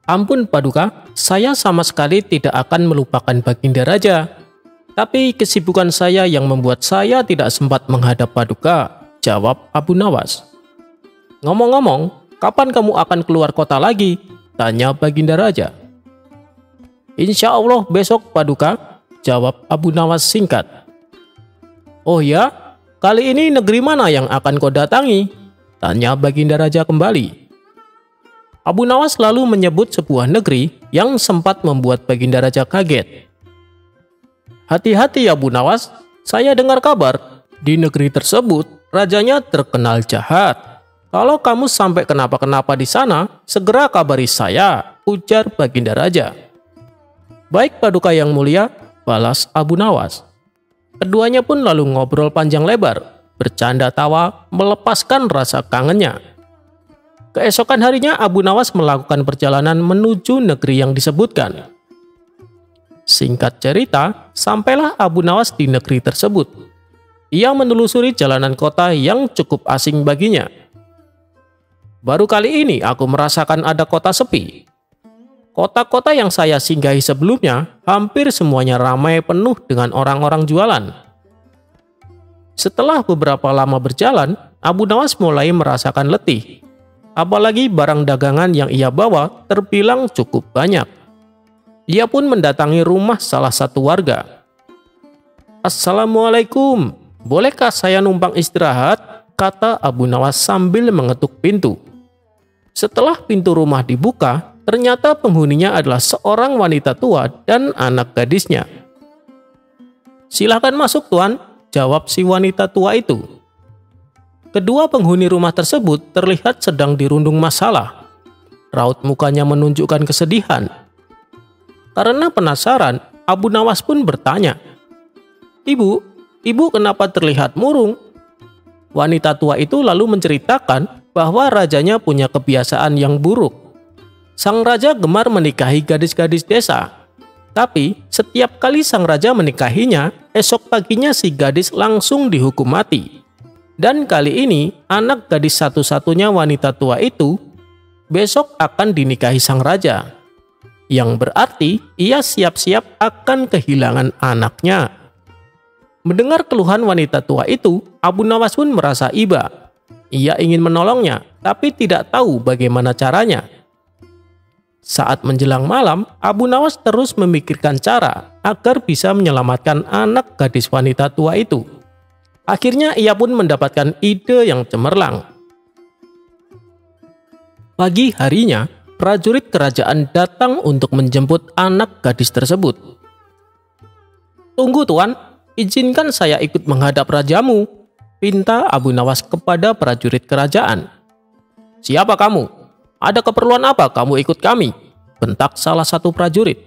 A: Ampun Paduka, saya sama sekali tidak akan melupakan Baginda Raja. Tapi kesibukan saya yang membuat saya tidak sempat menghadap Paduka, jawab Abu Nawas. Ngomong-ngomong, kapan kamu akan keluar kota lagi? Tanya Baginda Raja. Insya Allah besok Paduka, jawab Abu Nawas singkat. Oh ya, kali ini negeri mana yang akan kau datangi? Tanya Baginda Raja kembali. Abu Nawas lalu menyebut sebuah negeri yang sempat membuat Baginda Raja kaget. Hati-hati Abu Nawas, saya dengar kabar di negeri tersebut rajanya terkenal jahat. Kalau kamu sampai kenapa-kenapa di sana, segera kabari saya, ujar Baginda Raja. Baik Paduka yang mulia, balas Abu Nawas. Keduanya pun lalu ngobrol panjang lebar, bercanda tawa, melepaskan rasa kangennya. Keesokan harinya Abu Nawas melakukan perjalanan menuju negeri yang disebutkan. Singkat cerita, sampailah Abu Nawas di negeri tersebut. Ia menelusuri jalanan kota yang cukup asing baginya. Baru kali ini aku merasakan ada kota sepi. Kota-kota yang saya singgahi sebelumnya hampir semuanya ramai penuh dengan orang-orang jualan. Setelah beberapa lama berjalan, Abu Nawas mulai merasakan letih. Apalagi barang dagangan yang ia bawa terbilang cukup banyak. Ia pun mendatangi rumah salah satu warga. Assalamualaikum, bolehkah saya numpang istirahat? Kata Abu Nawas sambil mengetuk pintu. Setelah pintu rumah dibuka, ternyata penghuninya adalah seorang wanita tua dan anak gadisnya. Silakan masuk Tuan, jawab si wanita tua itu. Kedua penghuni rumah tersebut terlihat sedang dirundung masalah. Raut mukanya menunjukkan kesedihan. Karena penasaran, Abu Nawas pun bertanya, Ibu kenapa terlihat murung? Wanita tua itu lalu menceritakan bahwa rajanya punya kebiasaan yang buruk. Sang raja gemar menikahi gadis-gadis desa. Tapi setiap kali sang raja menikahinya, esok paginya si gadis langsung dihukum mati. Dan kali ini anak gadis satu-satunya wanita tua itu besok akan dinikahi sang raja. Yang berarti ia siap-siap akan kehilangan anaknya. Mendengar keluhan wanita tua itu, Abu Nawas pun merasa iba. Ia ingin menolongnya, tapi tidak tahu bagaimana caranya. Saat menjelang malam, Abu Nawas terus memikirkan cara agar bisa menyelamatkan anak gadis wanita tua itu. Akhirnya ia pun mendapatkan ide yang cemerlang. Pagi harinya, prajurit kerajaan datang untuk menjemput anak gadis tersebut. Tunggu Tuan, izinkan saya ikut menghadap rajamu, pinta Abu Nawas kepada prajurit kerajaan. Siapa kamu? Ada keperluan apa kamu ikut kami? Bentak salah satu prajurit.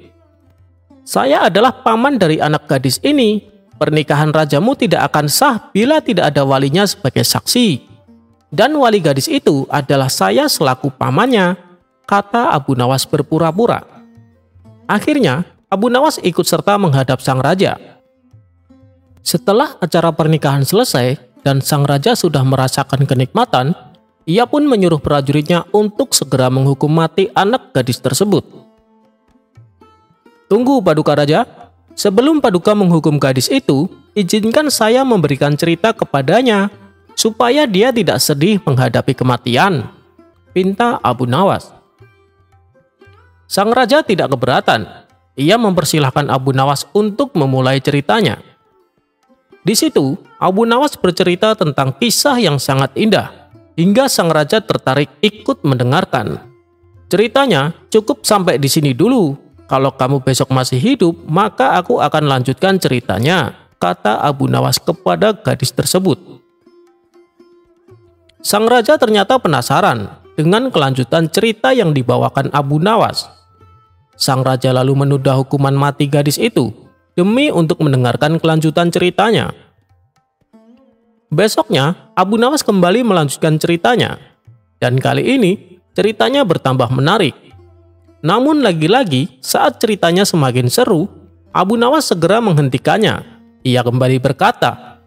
A: Saya adalah paman dari anak gadis ini. Pernikahan rajamu tidak akan sah bila tidak ada walinya sebagai saksi. Dan wali gadis itu adalah saya selaku pamannya, kata Abu Nawas berpura-pura. Akhirnya, Abu Nawas ikut serta menghadap sang raja. Setelah acara pernikahan selesai dan sang raja sudah merasakan kenikmatan, ia pun menyuruh prajuritnya untuk segera menghukum mati anak gadis tersebut. Tunggu Paduka Raja, sebelum Paduka menghukum gadis itu, izinkan saya memberikan cerita kepadanya, supaya dia tidak sedih menghadapi kematian, pinta Abu Nawas. Sang raja tidak keberatan, ia mempersilahkan Abu Nawas untuk memulai ceritanya. Di situ, Abu Nawas bercerita tentang kisah yang sangat indah, hingga sang raja tertarik ikut mendengarkan. Ceritanya cukup sampai di sini dulu. Kalau kamu besok masih hidup, maka aku akan lanjutkan ceritanya, kata Abu Nawas kepada gadis tersebut. Sang raja ternyata penasaran dengan kelanjutan cerita yang dibawakan Abu Nawas. Sang raja lalu menunda hukuman mati gadis itu demi untuk mendengarkan kelanjutan ceritanya. Besoknya, Abu Nawas kembali melanjutkan ceritanya, dan kali ini ceritanya bertambah menarik. Namun lagi-lagi saat ceritanya semakin seru, Abu Nawas segera menghentikannya. Ia kembali berkata,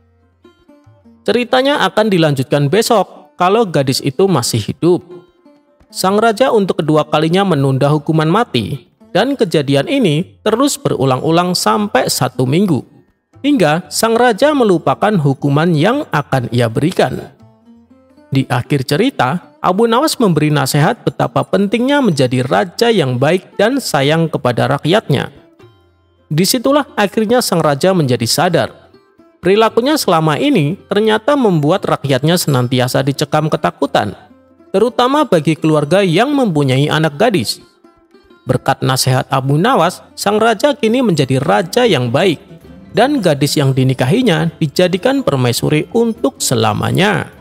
A: ceritanya akan dilanjutkan besok kalau gadis itu masih hidup. Sang raja untuk kedua kalinya menunda hukuman mati, dan kejadian ini terus berulang-ulang sampai 1 minggu, hingga sang raja melupakan hukuman yang akan ia berikan. Di akhir cerita, Abu Nawas memberi nasihat betapa pentingnya menjadi raja yang baik dan sayang kepada rakyatnya. Disitulah akhirnya sang raja menjadi sadar. Perilakunya selama ini ternyata membuat rakyatnya senantiasa dicekam ketakutan, terutama bagi keluarga yang mempunyai anak gadis. Berkat nasihat Abu Nawas, sang raja kini menjadi raja yang baik, dan gadis yang dinikahinya dijadikan permaisuri untuk selamanya.